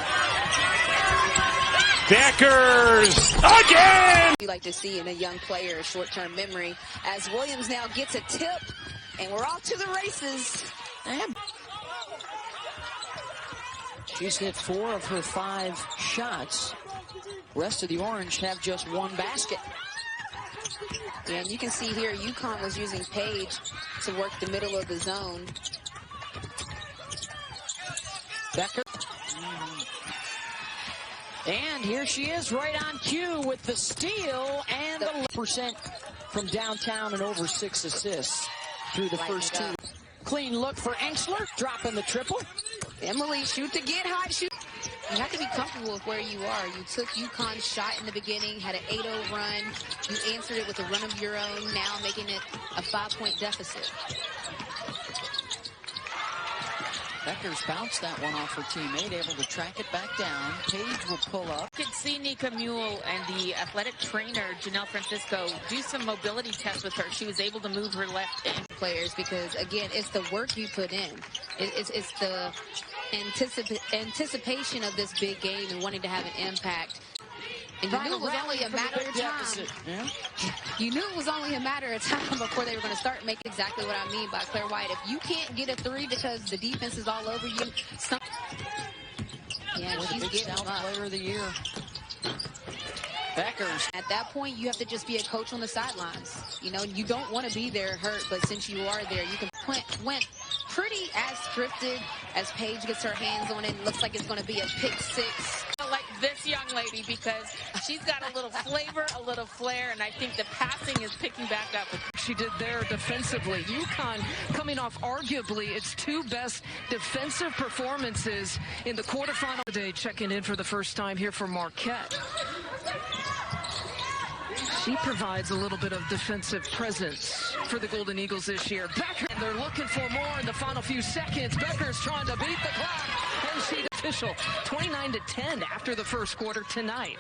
Bueckers again! We like to see in a young player a short-term memory as Williams now gets a tip and we're off to the races. She's hit 4 of her 5 shots. Rest of the Orange have just 1 basket. Yeah, and you can see here UConn was using Paige to work the middle of the zone. Bueckers. And here she is right on cue with the steal and the percent from downtown and over 6 assists through the first 2. Clean look for Enxler, dropping the triple. Emily, shoot to get hot, shoot. You have to be comfortable with where you are. You took UConn's shot in the beginning, had an 8-0 run. You answered it with a run of your own, now making it a 5-point deficit. Bueckers bounced that one off her teammate, able to track it back down. Paige will pull up. You could see Nika Mule and the athletic trainer, Janelle Francisco, do some mobility tests with her. She was able to move her left in. Players, because, again, it's the work you put in. It's the anticipation of this big game and wanting to have an impact. And you knew it was only a matter of time. Yeah. You knew it was only a matter of time before they were going to start making exactly what I mean by Claire White. If you can't get a 3 because the defense is all over you, yeah, she's getting up. Player of the Year. Bueckers. At that point, you have to just be a coach on the sidelines. You know, you don't want to be there hurt, but since you are there, you can went pretty as scripted as Paige gets her hands on it. Looks like it's going to be a pick 6. I like this young lady because she's got a little flavor, a little flair, and I think the passing is picking back up. She did there defensively. UConn coming off arguably its 2 best defensive performances in the quarterfinal today, checking in for the first time here for Marquette. She provides a little bit of defensive presence for the Golden Eagles this year. Bueckers, and they're looking for more in the final few seconds. Bueckers trying to beat the clock. And she's official 29-10 after the first quarter tonight.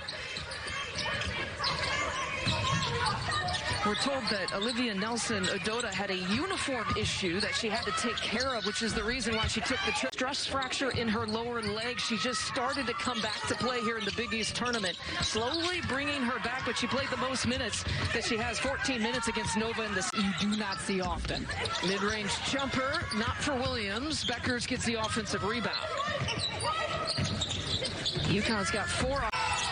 We're told that Olivia Nelson-Ododa had a uniform issue that she had to take care of, which is the reason why she took the trip. Stress fracture in her lower leg. She just started to come back to play here in the Big East tournament. Slowly bringing her back, but she played the most minutes that she has, 14 minutes against Nova in this. You do not see often. Mid-range jumper, not for Williams. Bueckers gets the offensive rebound. UConn's got 4.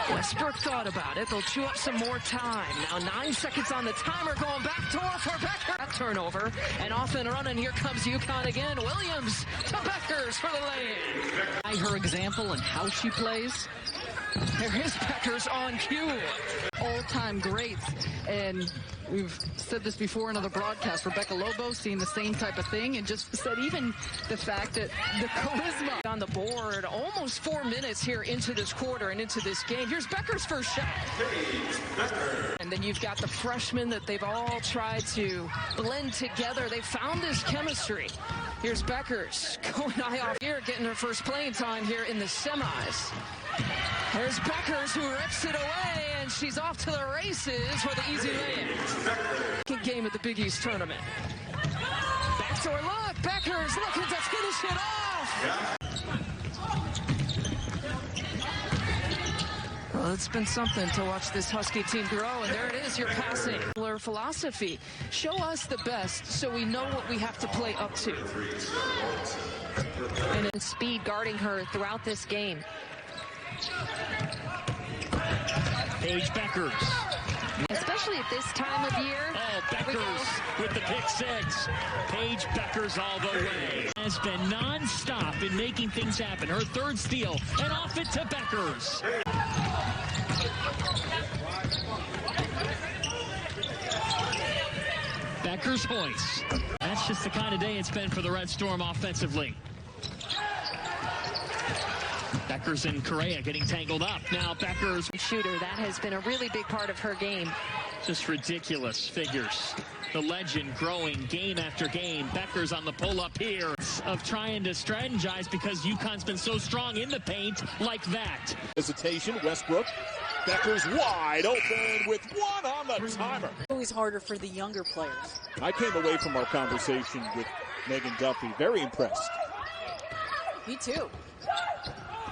Westbrook thought about it. They'll chew up some more time. Now 9 seconds on the timer, going back to her for Bueckers. That turnover, and off and running. Here comes UConn again. Williams to Bueckers for the lay-in. By her example and how she plays. There is Bueckers on cue. All-time greats, and we've said this before in other broadcasts. Rebecca Lobo seeing the same type of thing, and just said even the fact that the charisma on the board, almost 4 minutes here into this quarter and into this game. Here's Bueckers' first shot. And then you've got the freshmen that they've all tried to blend together. They found this chemistry. Here's Bueckers going high off here, getting her first playing time here in the semis. There's Bueckers who rips it away, and she's off to the races for the easy lay-in. Second game of the Big East tournament. Backdoor look, Bueckers looking to finish it off. Well, it's been something to watch this Husky team grow, and there it is, your passing. Their philosophy, show us the best so we know what we have to play up to. And in speed guarding her throughout this game. Paige Bueckers. Especially at this time of year. Oh, Bueckers with the pick 6. Paige Bueckers all the way. Has been non-stop in making things happen. Her third steal, and off it to Bueckers. Bueckers hoists. That's just the kind of day it's been for the Red Storm offensively. Bueckers and Correa getting tangled up. Now Bueckers. Shooter, that has been a really big part of her game. Just ridiculous figures. The legend growing game after game. Bueckers on the pull-up here of trying to strategize because UConn's been so strong in the paint like that. Hesitation, Westbrook. Bueckers wide open with 1 on the timer. Always harder for the younger players. I came away from our conversation with Megan Duffy very impressed. Me too.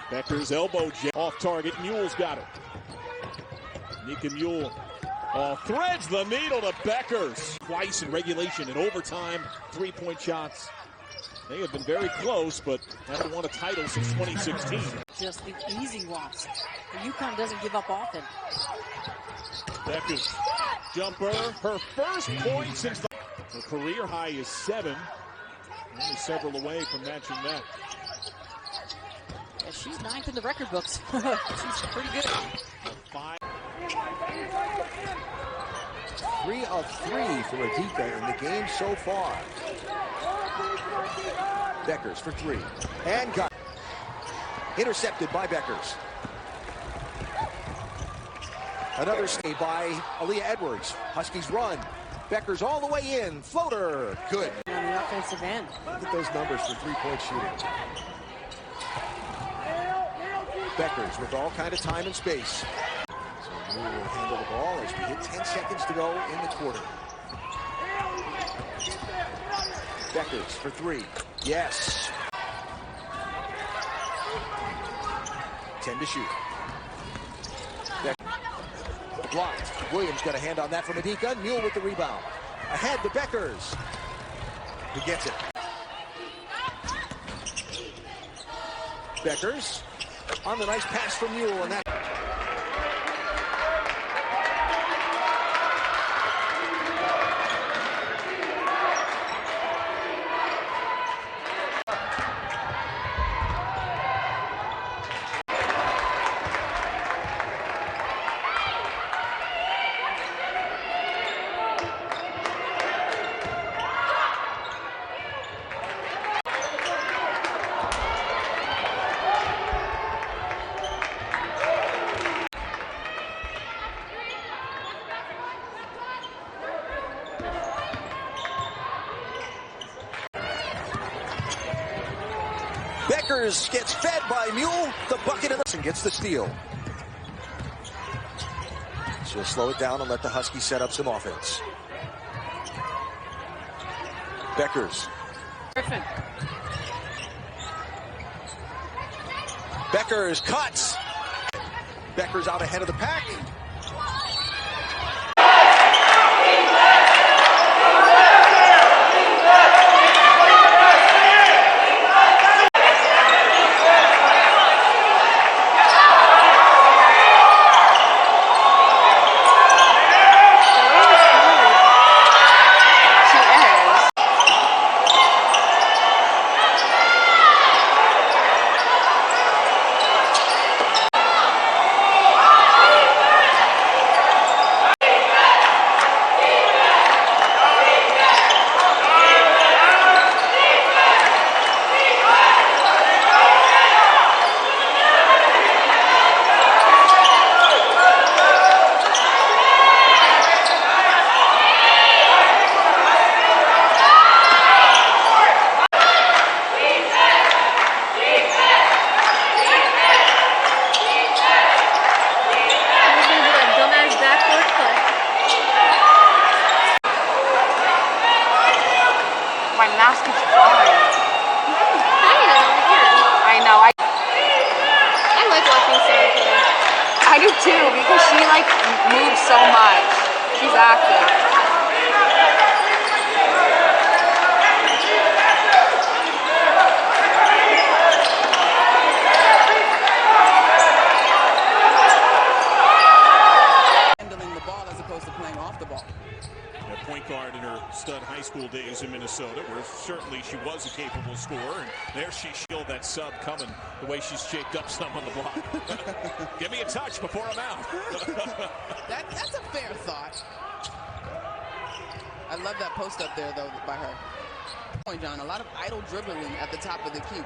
Bueckers elbow jab off target. Mule's got it. Nika Mule threads the needle to Bueckers. Twice in regulation and overtime, 3-point shots. They have been very close, but haven't won a title since 2016. Just the easy ones. UConn doesn't give up often. Bueckers jumper, her first point since her career high is 7. Only several away from matching that. Yeah, she's 9th in the record books. She's pretty good. 3 of 3 for Adika in the game so far. Bueckers for 3. And got intercepted by Bueckers. Another save by Aaliyah Edwards. Huskies run. Bueckers all the way in. Floater. Good. On the offensive end. Look at those numbers for 3-point shooting. Bueckers with all kind of time and space. So Moore will handle the ball as we hit 10 seconds to go in the quarter. Bueckers for 3. Yes. 10 to shoot. Blocked. Williams got a hand on that from Adika. Mule with the rebound. Ahead to Bueckers. Who gets it? Bueckers on the nice pass from Mule, and that. Bueckers gets fed by Mule. The bucket and gets the steal. So She'll slow it down and let the Huskies set up some offense. Bueckers. Griffin. Bueckers cuts. Bueckers out ahead of the pack. My mask is falling. I know. I like watching Sarah play. I do too, because she like moves so much. She's active. Handling the ball as opposed to playing off the ball. A point guard in her stud high school days in Minnesota, where certainly she was a capable scorer, and there she showed that sub coming the way she's shaped up some on the block. Give me a touch before I'm out. That's a fair thought. I love that post up there, though, by her. Point, John, a lot of idle dribbling at the top of the key.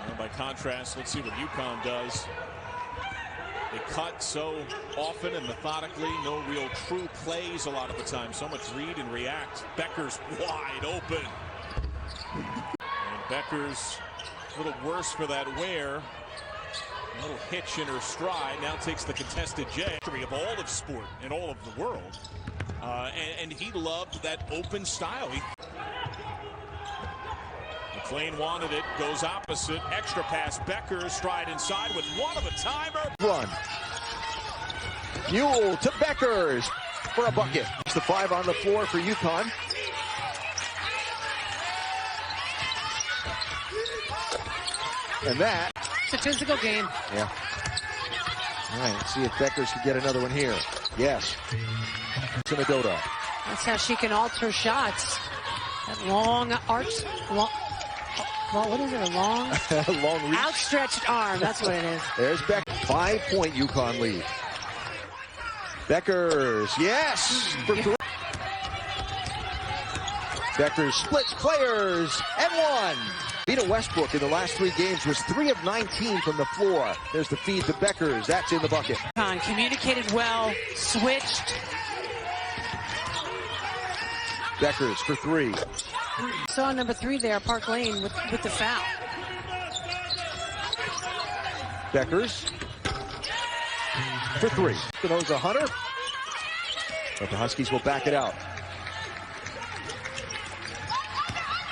Well, by contrast, let's see what UConn does. They cut so often and methodically, no real true plays a lot of the time. So much read and react. Bueckers wide open. And Bueckers a little worse for that wear. A little hitch in her stride. Now takes the contested J. Of all of sport and all of the world. And he loved that open style. McLean wanted it, goes opposite, extra pass, Bueckers stride inside with one of a timer. Run. Mule to Bueckers for a bucket. It's the 5 on the floor for UConn. And that. It's a physical game. Yeah. All right, see if Bueckers can get another one here. Yes. To Nadota. That's how she can alter shots. That long arch, well, what is it? A long, long reach. Outstretched arm. That's what it is. There's Bueckers. 5-point UConn lead. Bueckers, yes, for 3. Bueckers splits players and one. Vita Westbrook in the last 3 games was 3 of 19 from the floor. There's the feed to Bueckers. That's in the bucket. Communicated well, switched. Bueckers for 3. Saw number 3 there, Park Lane, with the foul. Bueckers for 3. Spinoza Hunter, but the Huskies will back it out.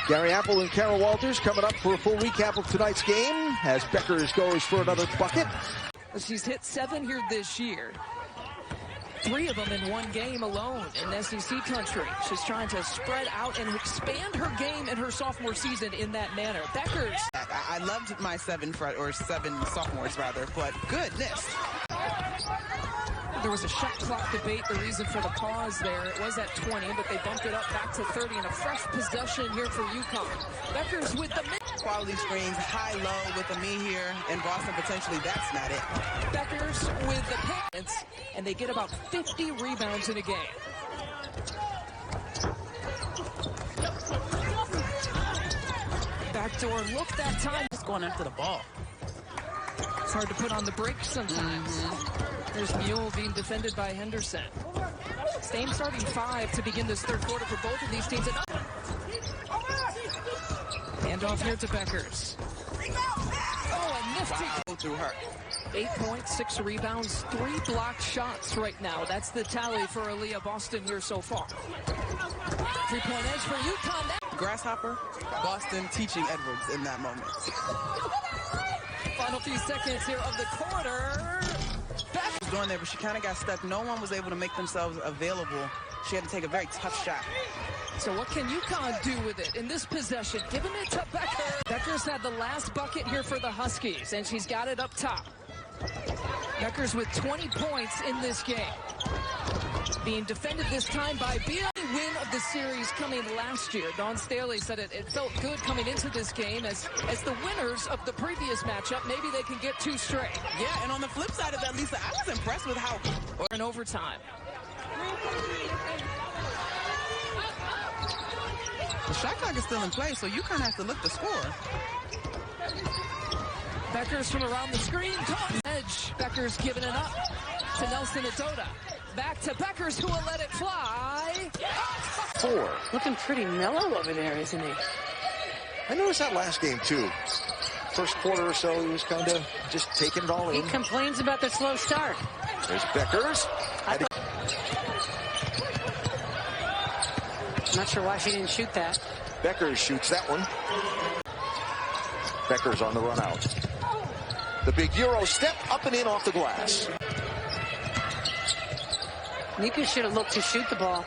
Gary Apple and Kara Walters coming up for a full recap of tonight's game as Bueckers goes for another bucket. She's hit 7 here this year. 3 of them in one game alone in SEC country. She's trying to spread out and expand her game in her sophomore season in that manner. Bueckers. I loved my 7 sophomores rather, but goodness. There was a shot clock debate, the reason for the pause there. It was at 20, but they bumped it up back to 30 and a fresh possession here for UConn. Bueckers with the quality screens, high-low with a me here, and Boston potentially that's not it. Bueckers with the payments, and they get about 50 rebounds in a game. Backdoor look that time. Just going after the ball. It's hard to put on the brakes sometimes. There's Mule being defended by Henderson. Same starting 5 to begin this third quarter for both of these teams. Hand off here to Bueckers. a nifty through her. 8 points, 6 rebounds, 3 blocked shots right now. That's the tally for Aaliyah Boston here so far. 3-point edge for UConn. Grasshopper, Boston teaching Edwards in that moment. Final few seconds here of the quarter. Back was doing there, but she kind of got stuck. No one was able to make themselves available. She had to take a very tough shot. So what can UConn do with it in this possession? Giving it to Becker. Becker's had the last bucket here for the Huskies, and she's got it up top. Beckers with 20 points in this game. Being defended this time by Beal. Win of the series coming last year. Dawn Staley said it felt good coming into this game as the winners of the previous matchup. Maybe they can get 2 straight. Yeah, and on the flip side of that, Lisa, I was impressed with how... Or in overtime. The shot clock is still in play, so you kind of have to look to score. Beckers from around the screen. Edge. Beckers giving it up to Nelson Adota. Back to Beckers, who will let it fly. 4. Looking pretty mellow over there, isn't he? I noticed that last game, too. First quarter or so, he was kind of just taking it all in. He complains about the slow start. There's Beckers. Not sure why she didn't shoot that. Beckers shoots that one. Beckers on the run out. The big Euro step up and in off the glass. Nika should have looked to shoot the ball.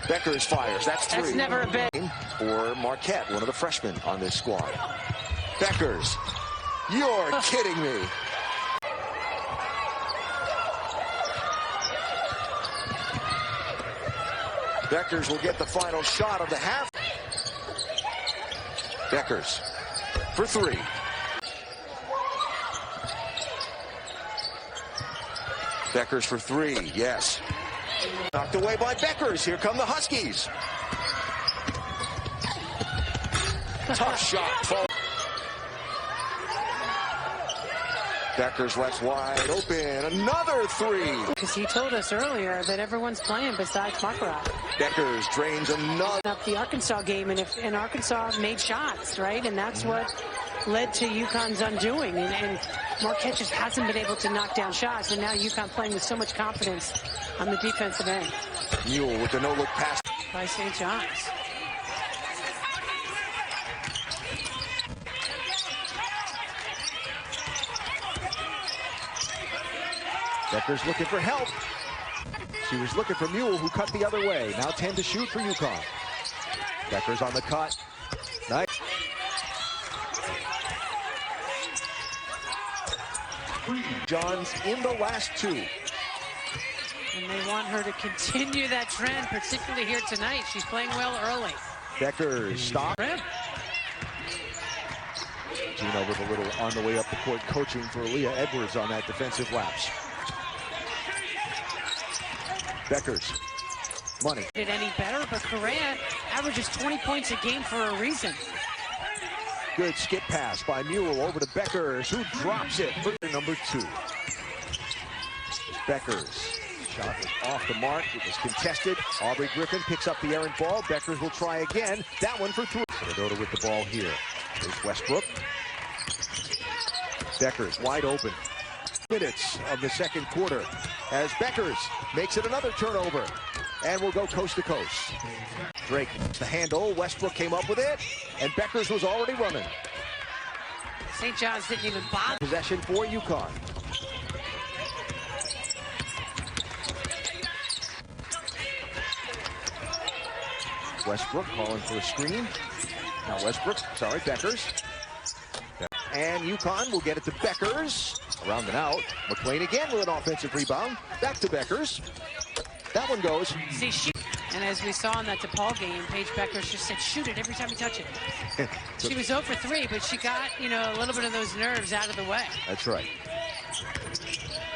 Beckers fires. That's 3. That's never a bad. For Marquette, one of the freshmen on this squad. Beckers. You're kidding me. Beckers will get the final shot of the half. Beckers for 3. Beckers for 3, yes. Knocked away by Beckers. Here come the Huskies. Tough shot. Beckers left wide open. Another 3. Because he told us earlier that everyone's playing besides Marquette. Beckers drains another. Up the Arkansas game, and Arkansas made shots, right? And that's what led to UConn's undoing. And Marquette just hasn't been able to knock down shots. And now UConn playing with so much confidence on the defensive end. Mule with the no-look pass. By St. John's. Beckers looking for help. She was looking for Mule, who cut the other way. Now 10 to shoot for UConn. Beckers on the cut. Nice. Johns in the last 2. And they want her to continue that trend, particularly here tonight. She's playing well early. Beckers stop. Gino with a little on the way up the court coaching for Aaliyah Edwards on that defensive lapse. Beckers. Money. Did any better, but Correa averages 20 points a game for a reason. Good skip pass by Mule over to Beckers, who drops it for number 2. Beckers. Shot was off the mark. It was contested. Aubrey Griffin picks up the errant ball. Beckers will try again. That one for 3. Minnesota with the ball here. There's Westbrook. Beckers wide open. Minutes of the second quarter as Beckers makes it another turnover. And we'll go coast to coast. Drake, the handle. Westbrook came up with it. And Beckers was already running. St. John's didn't even bother. Possession for UConn. Westbrook calling for a screen. Now Beckers. And UConn will get it to Beckers. Around and out. McLean again with an offensive rebound. Back to Beckers. That one goes. And as we saw in that DePaul game, Paige Bueckers just said, shoot it every time you touch it. She was 0 for 3, but she got, a little bit of those nerves out of the way. That's right.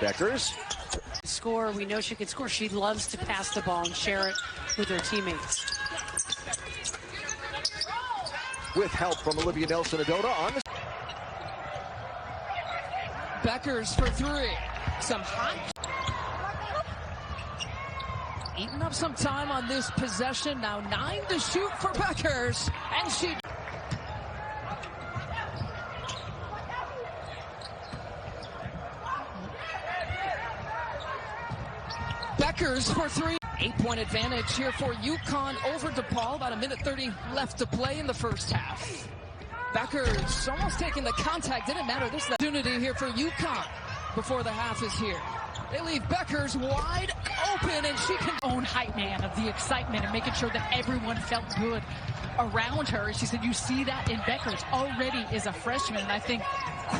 Beckers. Score, we know she can score. She loves to pass the ball and share it with her teammates. With help from Olivia Nelson-Adota on the... Beckers for 3. Some hot... Eating up some time on this possession. Now 9 to shoot for Beckers. And she... Beckers for three. 8-point advantage here for UConn over DePaul. About a minute 30 left to play in the first half. Beckers almost taking the contact. Didn't matter. This is the opportunity here for UConn before the half is here. They leave Beckers wide open, and she can own hype man of the excitement and making sure that everyone felt good around her. She said, you see that in Beckers already is a freshman, and I think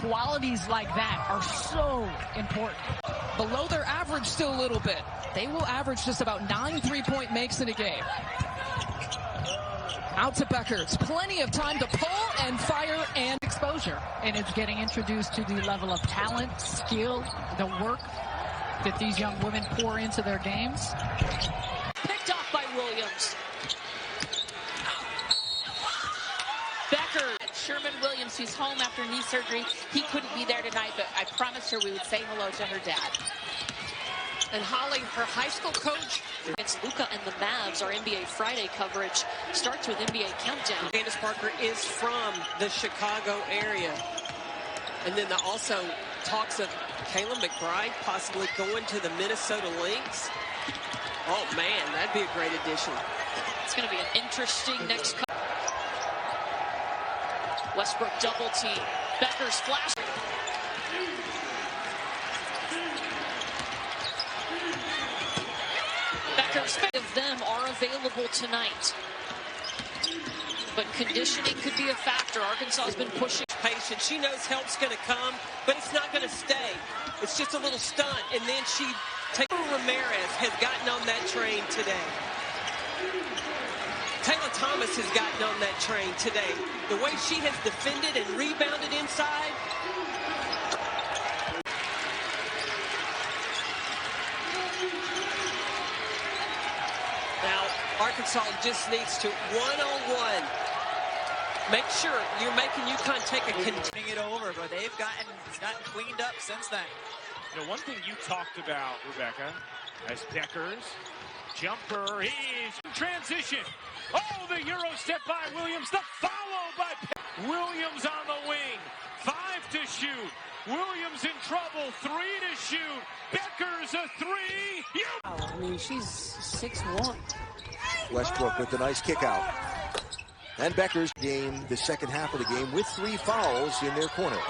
qualities like that are so important. Below their average still a little bit. They will average just about 9 3-point makes in a game. Out to Beckers. Plenty of time to pull and fire and exposure. And it's getting introduced to the level of talent, skill, the work that these young women pour into their games. Picked off by Williams. Becker. Sherman Williams, who's home after knee surgery. He couldn't be there tonight, but I promised her we would say hello to her dad. And Holly, her high school coach. It's Luca and the Mavs. Our NBA Friday coverage starts with NBA Countdown. Candace Parker is from the Chicago area. And then also talks of Kayla McBride possibly going to the Minnesota Lynx. Oh, man, that'd be a great addition. It's going to be an interesting next couple. Westbrook double team. Beckers flash. Beckers of them are available tonight. But conditioning could be a factor. Arkansas has been pushing. Patient. She knows help's going to come, but it's not going to stay. It's just a little stunt, and then she takes. Ramirez has gotten on that train today. Taylor Thomas has gotten on that train today. The way she has defended and rebounded inside. Now, Arkansas just needs to one-on-one. Make sure you're making UConn take a turning it over, but they've gotten cleaned up since then. You know, one thing you talked about, Rebecca, as Beckers, jumper is transition. Oh, the Euro step by Williams, the follow by Williams on the wing. 5 to shoot. Williams in trouble. 3 to shoot. Beckers a 3. I mean, she's 6'1". Westbrook with the nice kick out. And Beckers game the second half of the game with 3 fouls in their corner.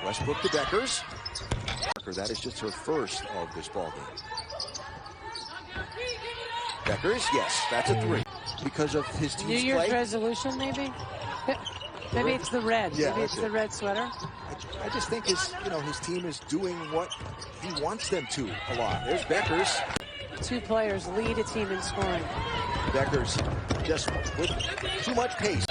Westbrook to Beckers. That is just her first of this ball game. Beckers, yes, that's a 3 because of his team's New Year's play. Resolution, maybe. Maybe it's the red. Yeah, maybe it's the red sweater. I just think his team is doing what he wants them to a lot. There's Beckers. 2 players lead a team in scoring. Beckers just with too much pace.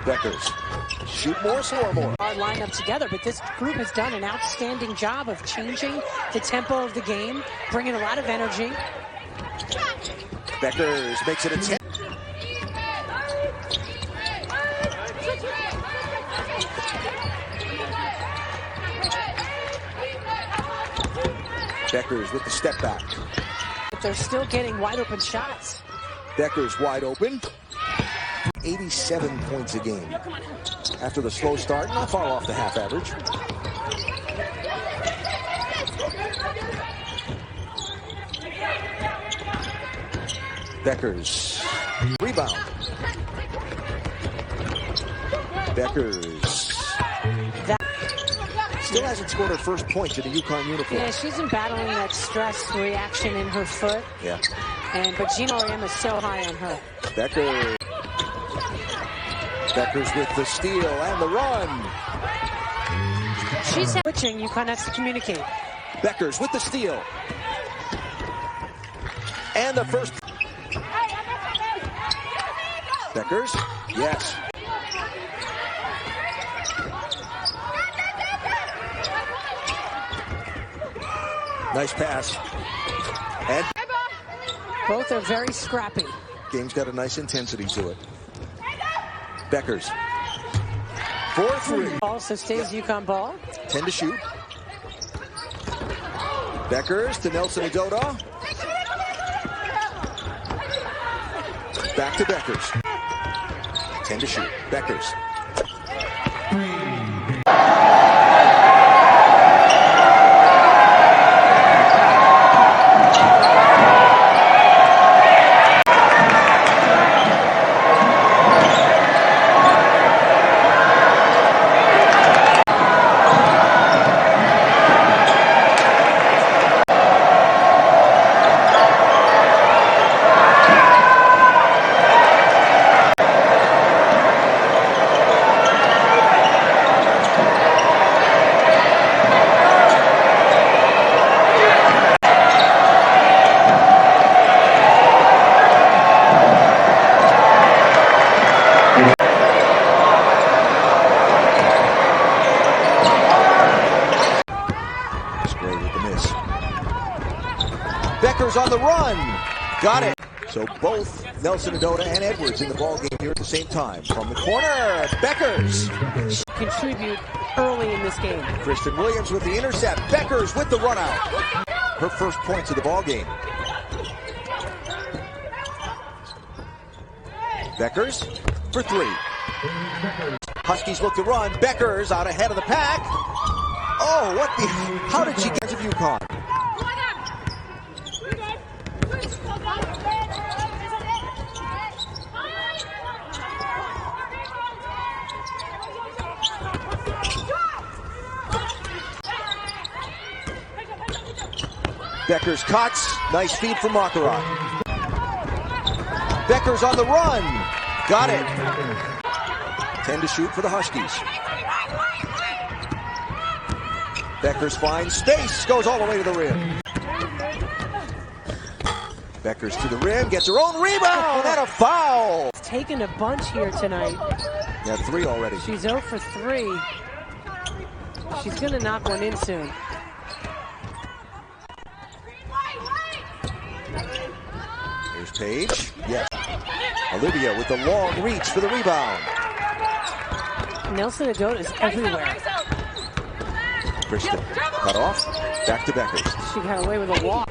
Beckers, shoot more, score more. Our lineup together, but this group has done an outstanding job of changing the tempo of the game, bringing a lot of energy. Beckers makes it a 10. Beckers with the step back. But they're still getting wide open shots. Beckers wide open. 87 points a game. After the slow start, not far off the half average. Beckers. Rebound. Beckers. Still hasn't scored her first points in a UConn uniform. Yeah, she's been battling that stress reaction in her foot. Yeah. But Gina Oriema is so high on her. Beckers. Beckers with the steal and the run. She's switching. UConn has to communicate. Beckers with the steal. And the first. Beckers. Yes. Nice pass. And both are very scrappy. Game's got a nice intensity to it. Beckers. 4-3. Also stays UConn ball. 10 to shoot. Beckers to Nelson Adoda. Back to Beckers. 10 to shoot. Beckers. Beckers on the run. Got it. So both Nelson Adota and Edwards in the ball game here at the same time. From the corner, Beckers. Contribute early in this game. Kristen Williams with the intercept. Beckers with the run out. Her first points of the ball game. Beckers for three. Huskies look to run. Beckers out ahead of the pack. Oh, what the? How did she get to UConn? Beckers cuts. Nice feed from Makarat. Beckers on the run. Got it. 10 to shoot for the Huskies. Beckers finds space. Goes all the way to the rim. Beckers to the rim. Gets her own rebound and a foul. Taking a bunch here tonight. Yeah, 3 already. She's 0 for 3. She's going to knock one in soon. Here's Paige. Yes. Olivia with the long reach for the rebound. Nelson Adota is everywhere. Kristen cut off. Back to Beckers. She got away with a walk.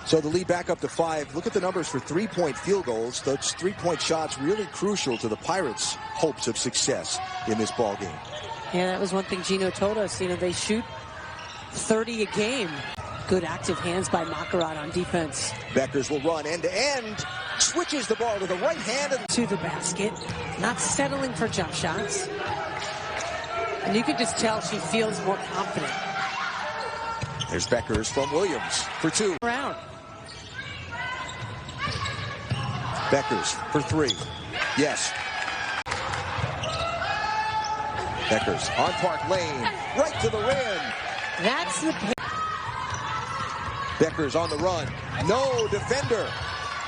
So the lead back up to 5. Look at the numbers for 3-point field goals. Those 3-point shots really crucial to the Pirates' hopes of success in this ball game. Yeah, that was one thing Gino told us. You know, they shoot 30 a game. Good active hands by Makarat on defense. Beckers will run end to end. Switches the ball to the right hand. To the basket. Not settling for jump shots. And you can just tell she feels more confident. There's Beckers from Williams for 2. Around. Beckers for 3. Yes. Beckers on Park Lane. Right to the rim. That's the... Beckers on the run. No defender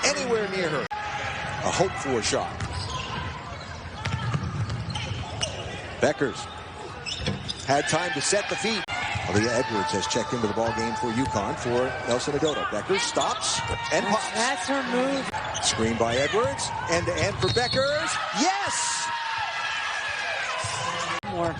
anywhere near her. A hoped-for shot. Beckers had time to set the feet. Aaliyah Edwards has checked into the ball game for UConn for Nelson Adota. Beckers stops and pops. That's her move. Screen by Edwards. End to end for Beckers. Yes! More.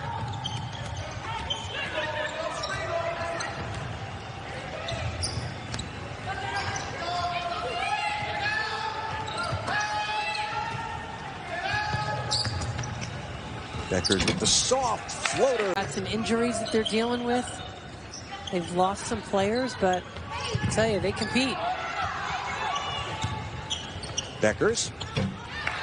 Beckers with the soft floater. Got some injuries that they're dealing with. They've lost some players, but I tell you, they compete. Beckers.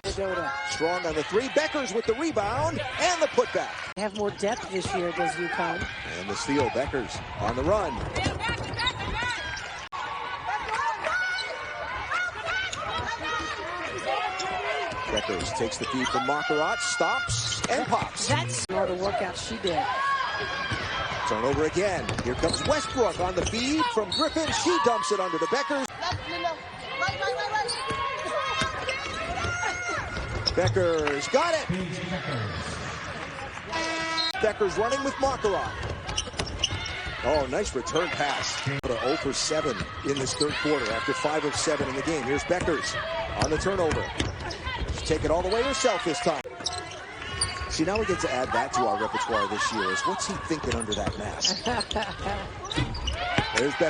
Strong on the 3. Beckers with the rebound and the putback. They have more depth this year, does UConn. And the steal. Beckers on the run. Beckers takes the feed from Makarat, stops, and pops. That's all the workout she did. Turnover again. Here comes Westbrook on the feed from Griffin. She dumps it under the Beckers. Beckers got it. Beckers running with Makarat. Oh, nice return pass. 0 for 7 in this third quarter after 5 of 7 in the game. Here's Beckers on the turnover. Take it all the way herself this time. See, now we get to add that to our repertoire this year. Is what's he thinking under that mask? There's Beckers.